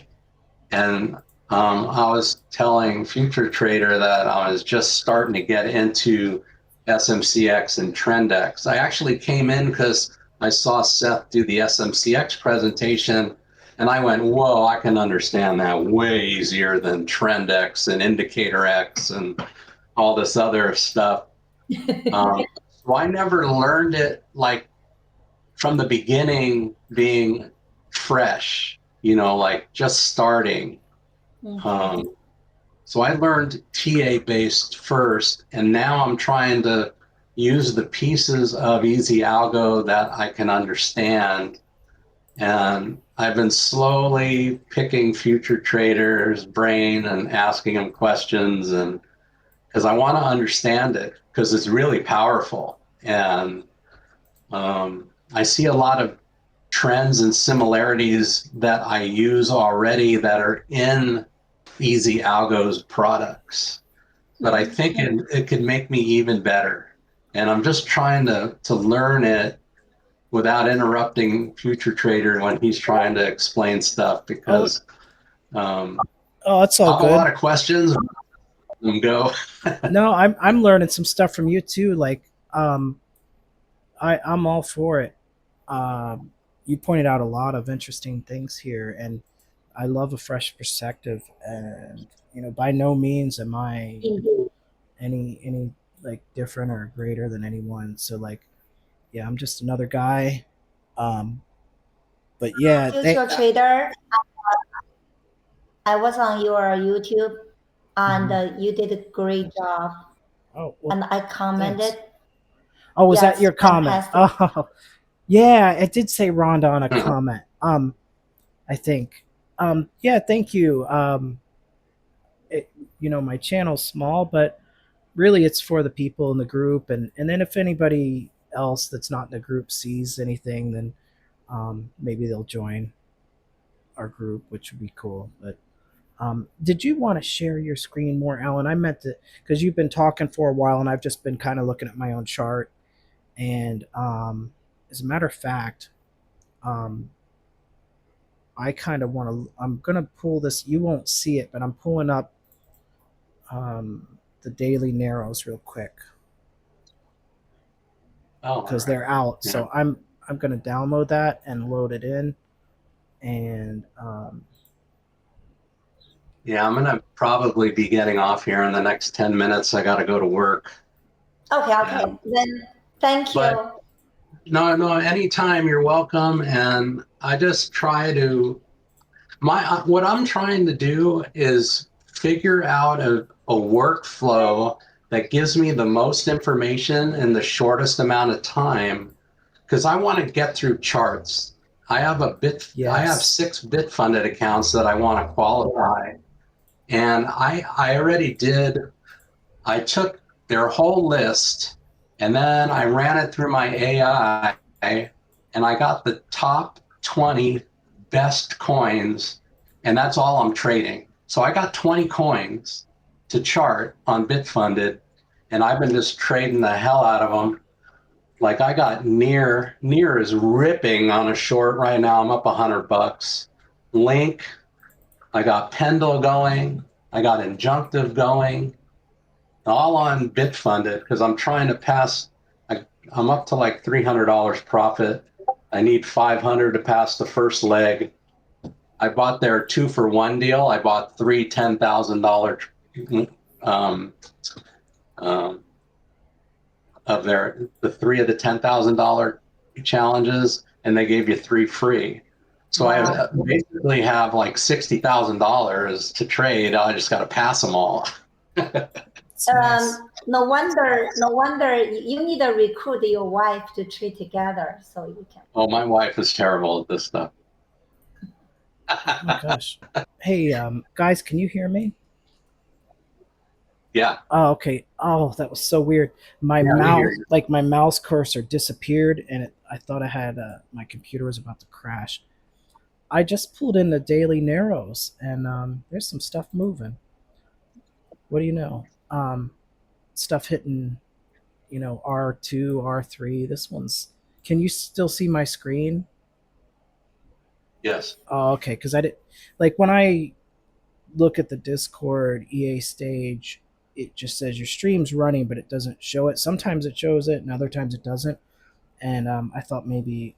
And I was telling Future Trader that I was just starting to get into SMCX and Trendex. I actually came in because I saw Seth do the SMCX presentation, and I went, whoa, I can understand that way easier than Trendex and Indicator X and all this other stuff. So I never learned it like from the beginning being fresh, you know, like just starting. Okay. Um, so I learned TA based first, and now I'm trying to use the pieces of Easy Algo that I can understand. And I've been slowly picking future traders' brain and asking them questions, and because I want to understand it, because it's really powerful. And I see a lot of trends and similarities that I use already that are in Easy Algo's products. But I think it could make me even better. And I'm just trying to learn it without interrupting Future Trader when he's trying to explain stuff Oh, because um, oh, it's I all have a lot good. of questions. And go. No, I'm learning some stuff from you too. Like, I'm all for it. Um, you pointed out a lot of interesting things here, and I love a fresh perspective. And by no means am I Indeed. any like different or greater than anyone. So like, yeah, I'm just another guy. Um, but yeah, Future Trader, I was on your YouTube, and mhm. you did a great job. Oh well, And I commented, thanks. Oh, was that yes, your comment? fantastic. Oh, yeah, it did say Rhonda on a comment. I think. Yeah, thank you. It, my channel's small, but really it's for the people in the group, and then if anybody else that's not in the group sees anything, then maybe they'll join our group, which would be cool. But did you want to share your screen more, Alan? I meant to, because you've been talking for a while, and I've just been kind of looking at my own chart. And as a matter of fact, um, I kind of want to. I'm gonna pull this. You won't see it, but I'm pulling up the daily narrows real quick Oh, all because right. they're out. Yeah. So I'm gonna download that and load it in. And Yeah, I'm going to probably be getting off here in the next 10 minutes. I got to go to work. Okay. And, Then thank but you. no, anytime you're welcome. And I just try to, what I'm trying to do is figure out a workflow that gives me the most information in the shortest amount of time because I want to get through charts. I have yes, 6 bit funded accounts that I want to qualify. And I already did, I took their whole list and then I ran it through my AI and I got the top 20 best coins, and that's all I'm trading. So I got 20 coins to chart on Bitfunded, and I've been just trading the hell out of them. Like I got near is ripping on a short right now. I'm up $100. Link, I got Pendle going. I got Injunctive going, all on Bitfunded because I'm trying to pass. I'm up to like $300 profit. I need 500 to pass the first leg. I bought their 2-for-1 deal. I bought three $10,000 um, um, of the three of the $10,000 challenges, and they gave you 3 free. So I Wow. basically have like $60,000 to trade. I just got to pass them all. it's nice. No wonder you need to recruit your wife to trade together so you can. Oh, my wife is terrible at this stuff. Oh my gosh. Hey, guys, can you hear me? Yeah, Oh, okay. Oh, that was so weird. My yeah, we hear mouse, you. like my mouse cursor, disappeared, and I thought I had my computer was about to crash. I just pulled in the daily narrows, and there's some stuff moving. What do you know? Stuff hitting, R2, R3. This one's. Can you still see my screen? Yes. Oh, okay. Because I did, like when I look at the Discord EA stage, it just says your stream's running, but it doesn't show it. Sometimes it shows it, and other times it doesn't. And I thought maybe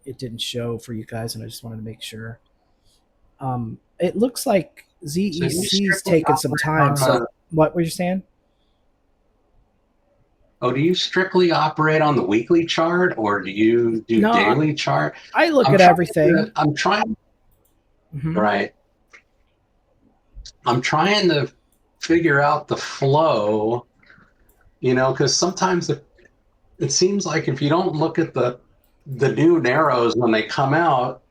it didn't show for you guys, and I just wanted to make sure. It looks like So do you ZEC's strictly taken some operate time. on So the what were you saying? do you strictly operate on the weekly chart or do you do No, daily chart? I look I'm at trying everything. I'm trying, Hmm. right. I'm trying to figure out the flow, because sometimes it seems like if you don't look at the new narrows when they come out,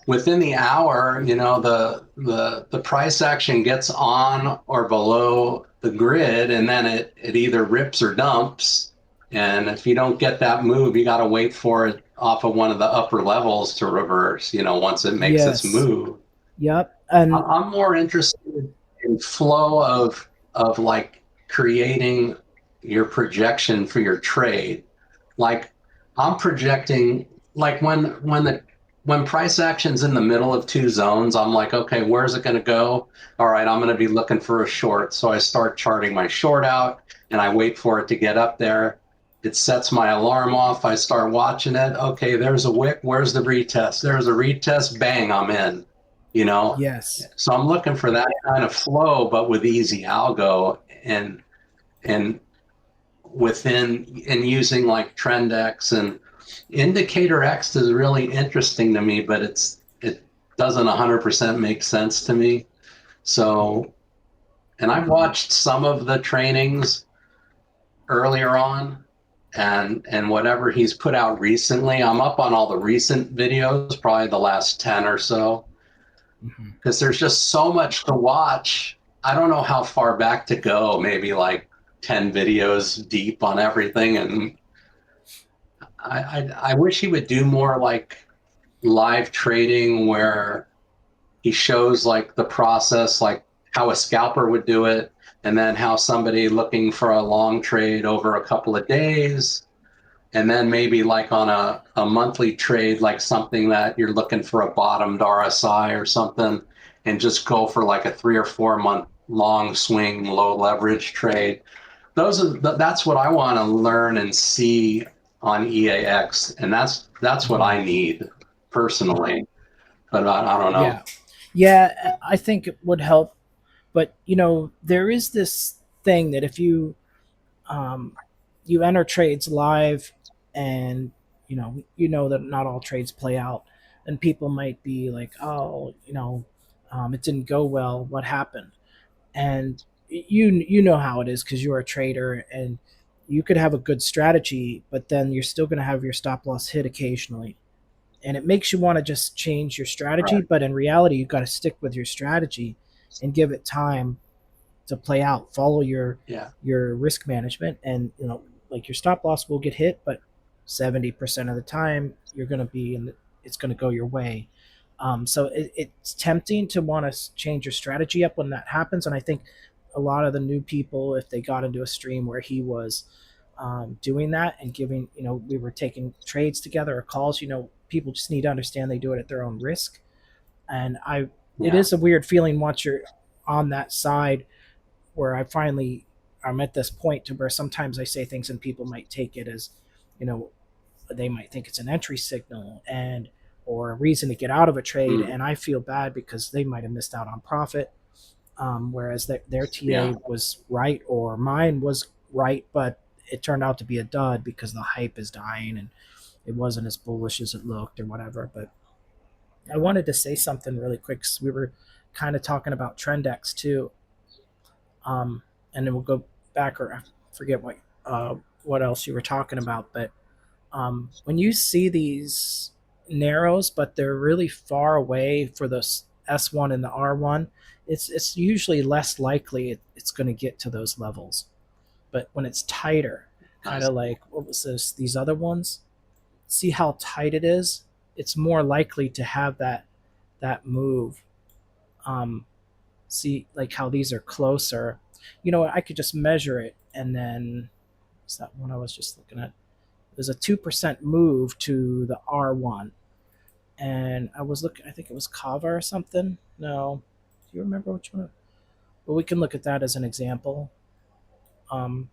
within the hour, the price action gets on or below the grid, and then it either rips or dumps. And if you don't get that move, you got to wait for it off of one of the upper levels to reverse. Once it makes its Yes. move. Yep. And I'm more interested in flow of like creating your projection for your trade. Like I'm projecting like when price action's in the middle of two zones, I'm like, okay, where's it going to go? All right, I'm going to be looking for a short. So I start charting my short out and I wait for it to get up there. It sets my alarm off. I start watching it. Okay, there's a wick. Where's the retest? There's a retest. Bang, I'm in. You know, yes. so I'm looking for that kind of flow, but with easy algo and and using like Trend-X and Indicator X is really interesting to me, but it doesn't 100% make sense to me. So, and I've watched some of the trainings earlier on, and whatever he's put out recently, I'm up on all the recent videos, probably the last 10 or so, Hmm. because there's just so much to watch. I don't know how far back to go, maybe like 10 videos deep on everything. And I wish he would do more like live trading where he shows like the process, like how a scalper would do it, and then how somebody looking for a long trade over a couple of days, and then maybe like on a monthly trade, like something that you're looking for a bottomed RSI or something, and just go for like a 3 or 4 month long swing, low leverage trade. That's what I want to learn and see on EAX, and that's what Hmm. I need personally. But I don't know. Yeah. Yeah, I think it would help. But there is this thing that if um, you enter trades live, and you know that not all trades play out, and people might be like, oh, it didn't go well. What happened? And you know how it is because you're a trader, and you could have a good strategy, but then you're still going to have your stop loss hit occasionally, and it makes you want to just change your strategy. Right. But in reality, you've got to stick with your strategy and give it time to play out. Follow Yeah. your risk management, and like your stop loss will get hit, but 70% of the time you're going to be in. It's going to go your way. So it's tempting to want to change your strategy up when that happens, and I think a lot of the new people, if they got into a stream where he was doing that and giving, we were taking trades together or calls, people just need to understand they do it at their own risk. And it Yeah. is a weird feeling once you're on that side where I'm at this point to where sometimes I say things and people might take it as, you know, they might think it's an entry signal and or a reason to get out of a trade, Mm. and I feel bad because they might have missed out on profit. Whereas their Yeah. TA was right or mine was right, but it turned out to be a dud because the hype is dying and it wasn't as bullish as it looked or whatever. But I wanted to say something really quick because we were kind of talking about Trendex too, and then we'll go back, or I forget what else you were talking about. But when you see these narrows, but they're really far away for the S1 and the R1. It's usually less likely it's going to get to those levels. But when it's tighter, kind Nice. of like what was this? These other ones. See how tight it is. It's more likely to have that move. Um, See like how these are closer. You know, I could just measure it, and then what's that one I was just looking at? There's a 2% move to the R1, and I was looking. I think it was Kava or something. No, do you remember which one? But we can look at that as an example. Um,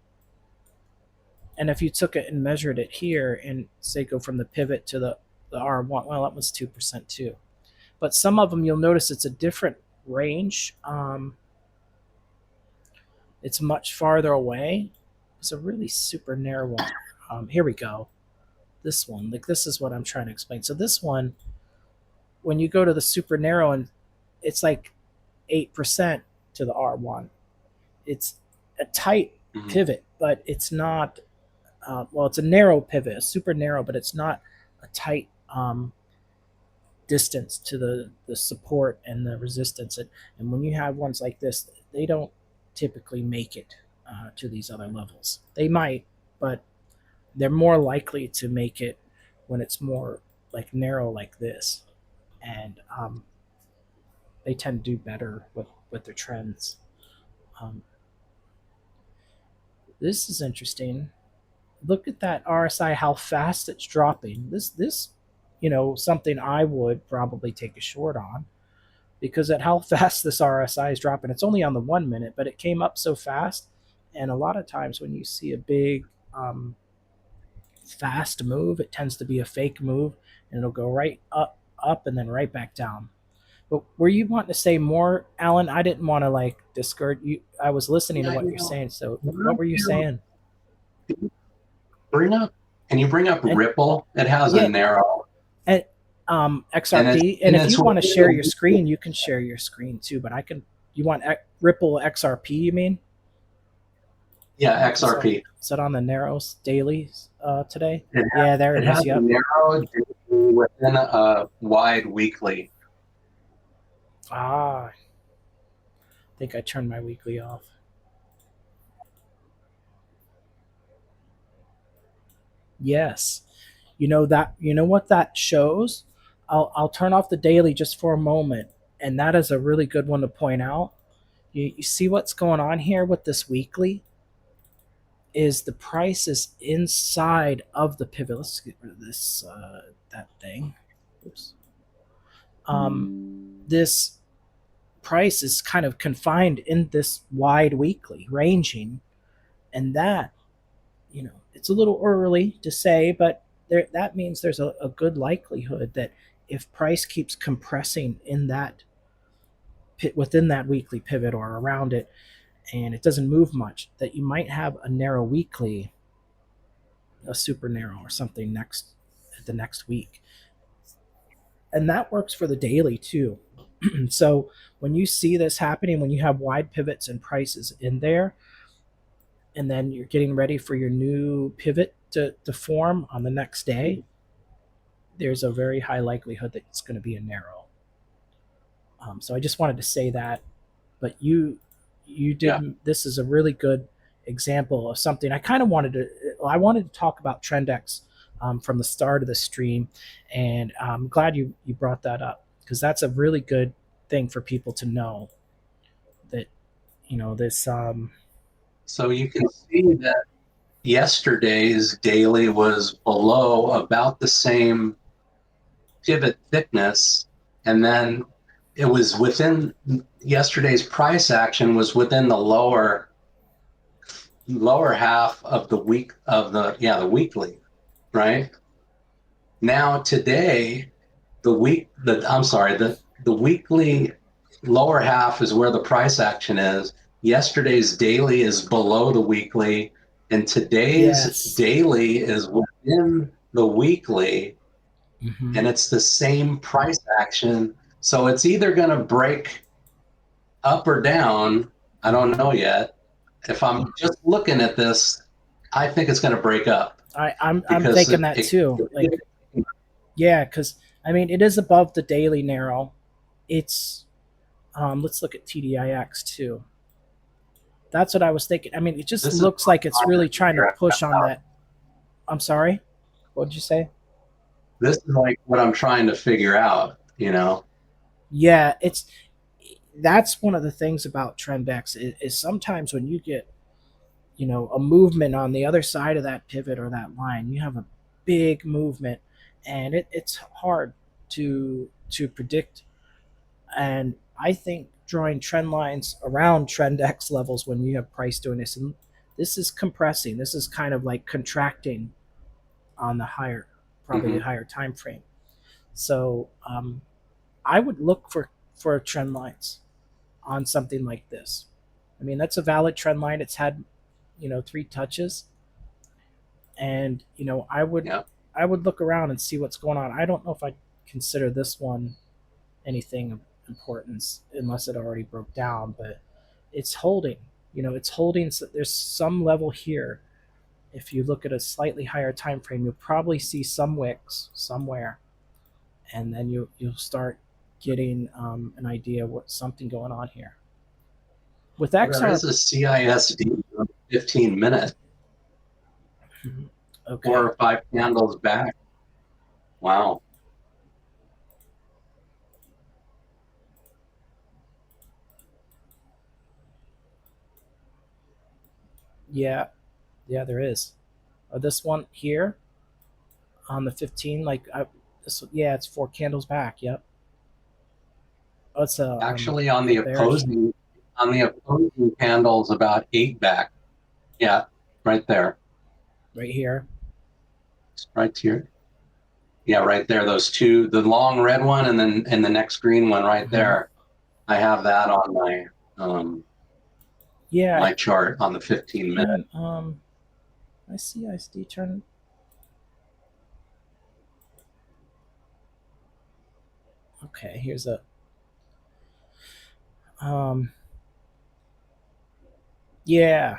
and if you took it and measured it here, and say go from the pivot to the R1, well, that was 2% too. But some of them you'll notice it's a different range. It's much farther away. It's a really super narrow one. Here we go. This one, like this is what I'm trying to explain. So this one, when you go to the super narrow, and it's like 8% to the R1. It's a tight pivot, but it's not. Well, it's a narrow pivot, a super narrow, but it's not a tight distance to the support and the resistance. And when you have ones like this, they don't typically make it to these other levels. They might, but they're more likely to make it when it's more like narrow like this. And they tend to do better with their trends. Um, this is interesting. Look at that RSI, how fast it's dropping. This, something I would probably take a short on because at how fast this RSI is dropping. It's only on the 1 minute, but it came up so fast. And a lot of times when you see a big fast move, it tends to be a fake move, and it'll go right up, and then right back down. But were you wanting to say more, Alan? I didn't want to like discourage you. I was listening to what you're saying. So what were you saying? Can you bring up Ripple? It has a Yeah, narrow. and XRP. And if you want to share your screen, you can share your screen too. But I can. You want Ripple XRP? You mean? Yeah, XRP. Is that on the narrows daily today? Yeah, there it is. Has a narrow within a wide weekly. I think I turned my weekly off. Yes. You know what that shows? I'll turn off the daily just for a moment, and that is a really good one to point out. You see what's going on here with this weekly is the price is inside of the pivot. Let's get rid of this that thing. Oops. This price is kind of confined in this wide weekly ranging, and that it's a little early to say, but that means there's a good likelihood that if price keeps compressing in that within that weekly pivot or around it, and it doesn't move much, that you might have a narrow weekly, a super narrow or something the next week. And that works for the daily too. So when you see this happening, when you have wide pivots and prices in there, and then you're getting ready for your new pivot to form on the next day, there's a very high likelihood that it's going to be a narrow. So I just wanted to say that, but you didn't. Yeah. This is a really good example of something I kind of wanted to talk about Trendex from the start of the stream, and I'm glad you brought that up because that's a really good thing for people to know that this. So you can see that yesterday's daily was below about the same pivot thickness, and then it was within yesterday's price action was within the lower half of the week of the weekly, right? Now today, the weekly lower half is where the price action is. Yesterday's daily is below the weekly, and today's daily is within the weekly, and it's the same price action. So it's either going to break up or down. I don't know yet. If I'm just looking at this, I think it's going to break up. I'm thinking that too. Yeah, because I mean it is above the daily narrow. It's let's look at TDIX too. That's what I was thinking. I mean, it just This is looks like it's hard to really trying to figure push on out. that. I'm sorry. What did you say? This is like what I'm trying to figure out, you know? Yeah, it's that's one of the things about Trendex is sometimes when you get a movement on the other side of that pivot or that line, you have a big movement, and it's hard to predict. And I think drawing trend lines around trend X levels when you have price doing this, and this is compressing. This is kind of like contracting on the higher, probably the Hmm. higher time frame. So I would look for trend lines on something like this. I mean, that's a valid trend line. It's had 3 touches, and Yeah. I would look around and see what's going on. I don't know if I consider this one anything of importance unless it already broke down, but it's holding. It's holding. So there's some level here. If you look at a slightly higher time frame, you'll probably see some wicks somewhere, and then you'll start getting an idea of what something going on here with Well, there XR. is a CISD 15 minute, four Okay, or five candles back. Wow. yeah, yeah, there is. This one here on the 15, like this, yeah, it's 4 candles back. Yep. Oh, it's Actually, a bearish on the opposing candles, about 8 back. Yeah, right there. right here. Right here. Yeah, right there. Those two, the long red one and the next green one right Hmm. there. I have that on Yeah, my chart on the 15 minute. can I see ISD turn. Okay, here's a um yeah.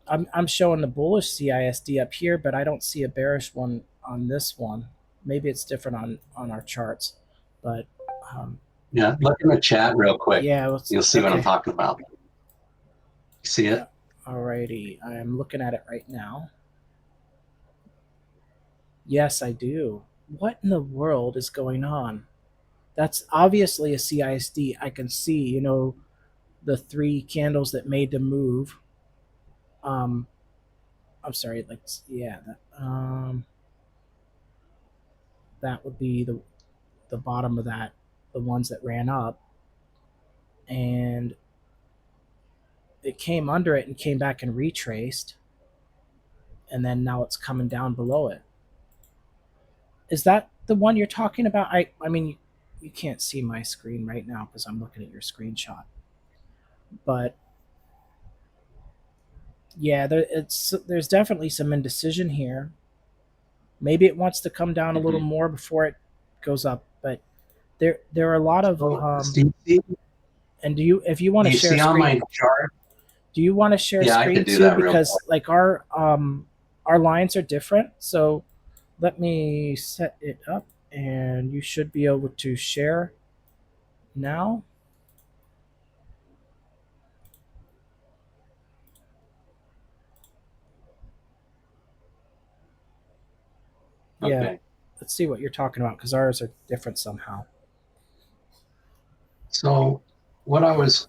I'm showing the bullish CISD up here, but I don't see a bearish one on this one. Maybe it's different on our charts, but um, Yeah, look in the chat real quick. yeah. Let's You'll see what I'm okay. talking about. You see it? Alrighty, I am looking at it right now. Yes, I do. What in the world is going on? That's obviously a CISD. I can see, the 3 candles that made the move. Um, I'm sorry, like yeah, that would be the bottom of that, the ones that ran up, and it came under it and came back and retraced, and then now it's coming down below it. Is that the one you're talking about? I mean, you can't see my screen right now because I'm looking at your screenshot, but yeah, there's definitely some indecision here. Maybe it wants to come down a little Mm-hmm. more before it goes up, but there are a lot of So, do and if you want to you share see on screen, my chart? do you want to share Yeah, I screen could do too? that real Because quick. like our lines are different. So let me set it up, and you should be able to share now. Yeah, Okay. let's see what you're talking about because ours are different somehow. So, what I was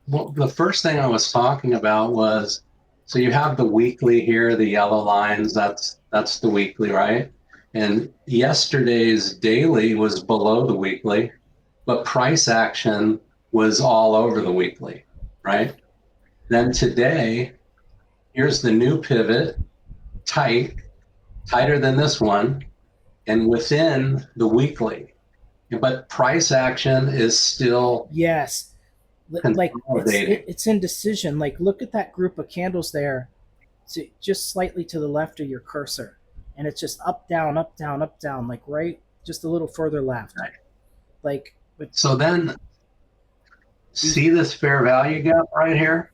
well, the first thing I was talking about was, so you have the weekly here, the yellow lines, that's the weekly, right? And yesterday's daily was below the weekly, but price action was all over the weekly, right? Then today, here's the new pivot, tight, tighter than this one, and within the weekly. But price action is still Yes, like consolidating. it's indecision. Like look at that group of candles there, just slightly to the left of your cursor, and it's just up down up down up down, like right just a little further left. Right? Like but So then these see this fair value gap right here?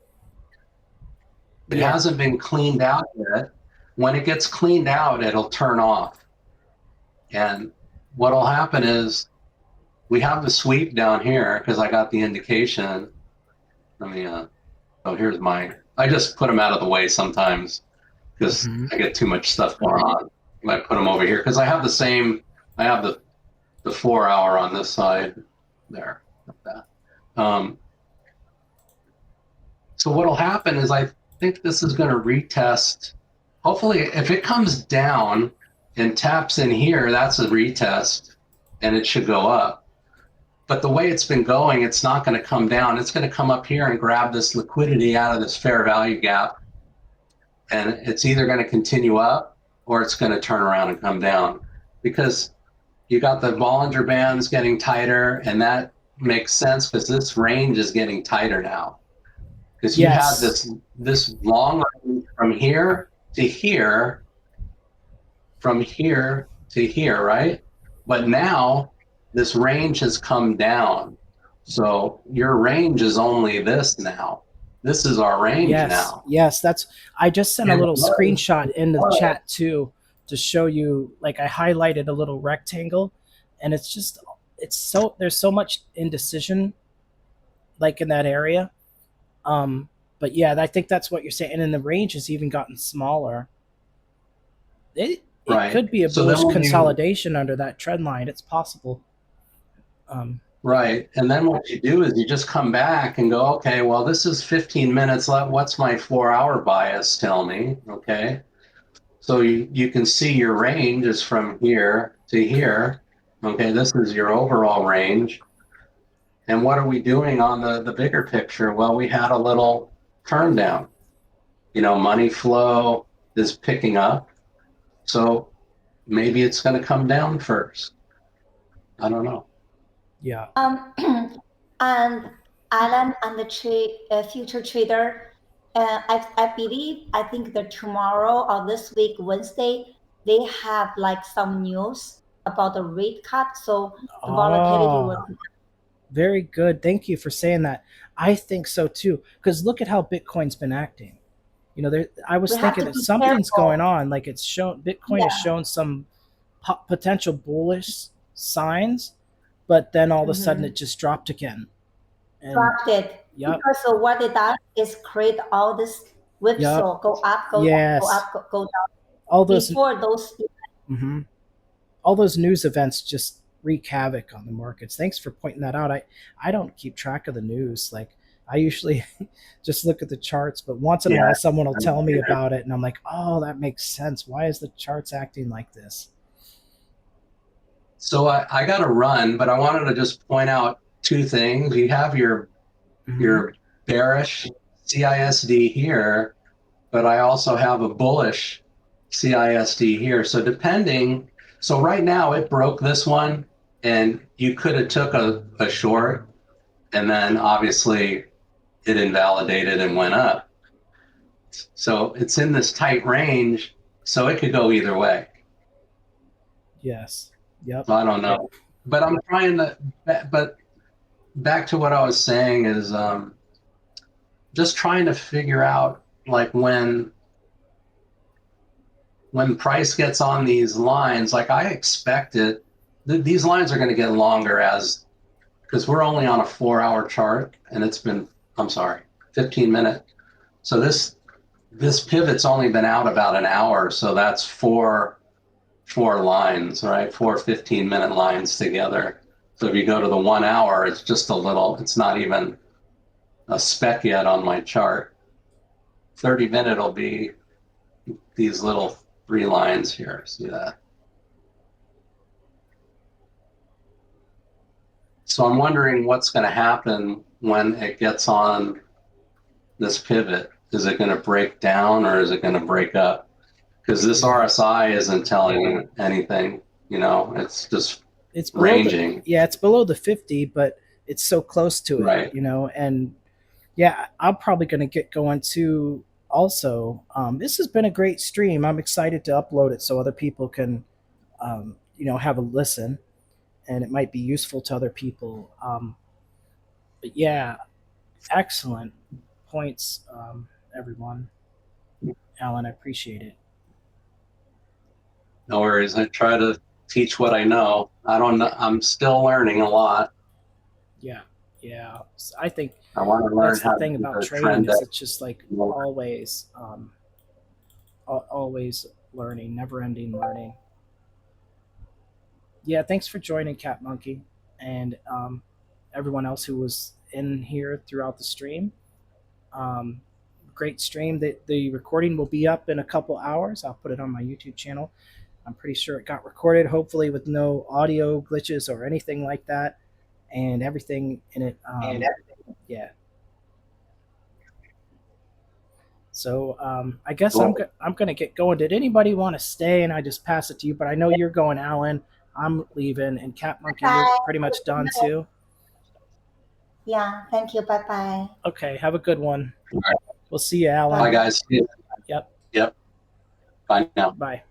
It yeah hasn't been cleaned out yet. When it gets cleaned out, it'll turn off. And what'll happen is we have the sweep down here because I got the indication. Let me, oh, here's my, I just put them out of the way sometimes because I get too much stuff going on. I put them over here because I have the same, I have the 4 hour on this side there. Like that. So what'll happen is I think this is going to retest. Hopefully, if it comes down and taps in here, that's a retest and it should go up. But the way it's been going, it's not going to come down. It's going to come up here and grab this liquidity out of this fair value gap. And it's either going to continue up or it's going to turn around and come down because you got the Bollinger Bands getting tighter, and that makes sense because this range is getting tighter now. Because you had Yes. this long range from here to here, from here to here, right? But now this range has come down. So your range is only this now. This is our range Yes. now. Yes. That's. I just sent a And little screenshot in the chat too to show you. Like I highlighted a little rectangle, and it's just it's so there's so much indecision like in that area. Um, but yeah, I think that's what you're saying. And then the range has even gotten smaller. It right. could be a So then bullish when you consolidation under that trend line. It's possible. right. And then what you do is you just come back and go, okay, well, this is 15 minutes left. What's my 4 hour bias tell me? Okay. So you can see your range is from here to here. Okay, this is your overall range. And what are we doing on the bigger picture? Well, we had a little turn down. You know, money flow is picking up. So maybe it's going to come down first. I don't know. Yeah. And Alan and the future trader, I believe, I think that tomorrow or this week, Wednesday, they have like some news about the rate cut. So the volatility will. Oh, very good. Thank you for saying that. I think so too. Because look at how Bitcoin's been acting. You know, there. I We was have thinking to that be something's going careful. on. Like it's shown, Bitcoin has Yeah. shown some potential bullish signs, but then all of a sudden Mm-hmm. it just dropped again. And Dropped it yep, because so what it does is create all this yep, whipsaw, go up, go down, go yes. up, go down. All those, Before those, mhm. All those news events just wreak havoc on the markets. Thanks for pointing that out. I don't keep track of the news. Like I usually just look at the charts, but once in a Yeah. while someone will tell me about it, and I'm like, oh, that makes sense. Why is the charts acting like this? So I got to run, but I wanted to just point out two things. You have Mm-hmm. your bearish CISD here, but I also have a bullish CISD here. So depending, so right now it broke this one, and you could have took a short, and then obviously it invalidated and went up. So it's in this tight range, so it could go either way. Yes. Yep. So I don't know, but I'm trying to. But back to what I was saying is just trying to figure out like when price gets on these lines, like I expect it, these lines are going to get longer as because we're only on a 4 hour chart and it's been, I'm sorry, 15 minute. So this pivot's only been out about an hour. So that's four lines, right? Four 15 minute lines together. So if you go to the 1 hour, it's just a little, it's not even a speck yet on my chart. 30 minute will be these little 3 lines here. See that? So I'm wondering what's going to happen when it gets on this pivot. Is it going to break down or is it going to break up? Because this Yeah. RSI isn't telling you anything, you know, it's just It's below the ranging. yeah, it's below the 50, but it's so close to it, Right. you know, and yeah, I'm probably going to get going too also. This has been a great stream. I'm excited to upload it so other people can have a listen, and it might be useful to other people. But yeah, excellent points, everyone. Alan, I appreciate it. No worries. I try to teach what I know. I don't know. I'm still learning a lot. Yeah, yeah. I think I want to learn that's the how to thing do about the trading trend. is it's just like always learning, never ending learning. Yeah, thanks for joining, Cat Monkey, and everyone else who was in here throughout the stream. Um, Great stream. The recording will be up in a couple hours. I'll put it on my YouTube channel. I'm pretty sure it got recorded, hopefully with no audio glitches or anything like that, and everything in it. Yeah. So I guess I'm gonna get going. Did anybody want to stay? And I just pass it to you. But I know you're going, Alan. I'm leaving, and Cat Monkey, you're Bye. pretty much done too. Yeah, thank you. Bye bye. Okay, have a good one. All right. We'll see you, Alan. Bye, guys. Yep. Yep. Bye now. Bye.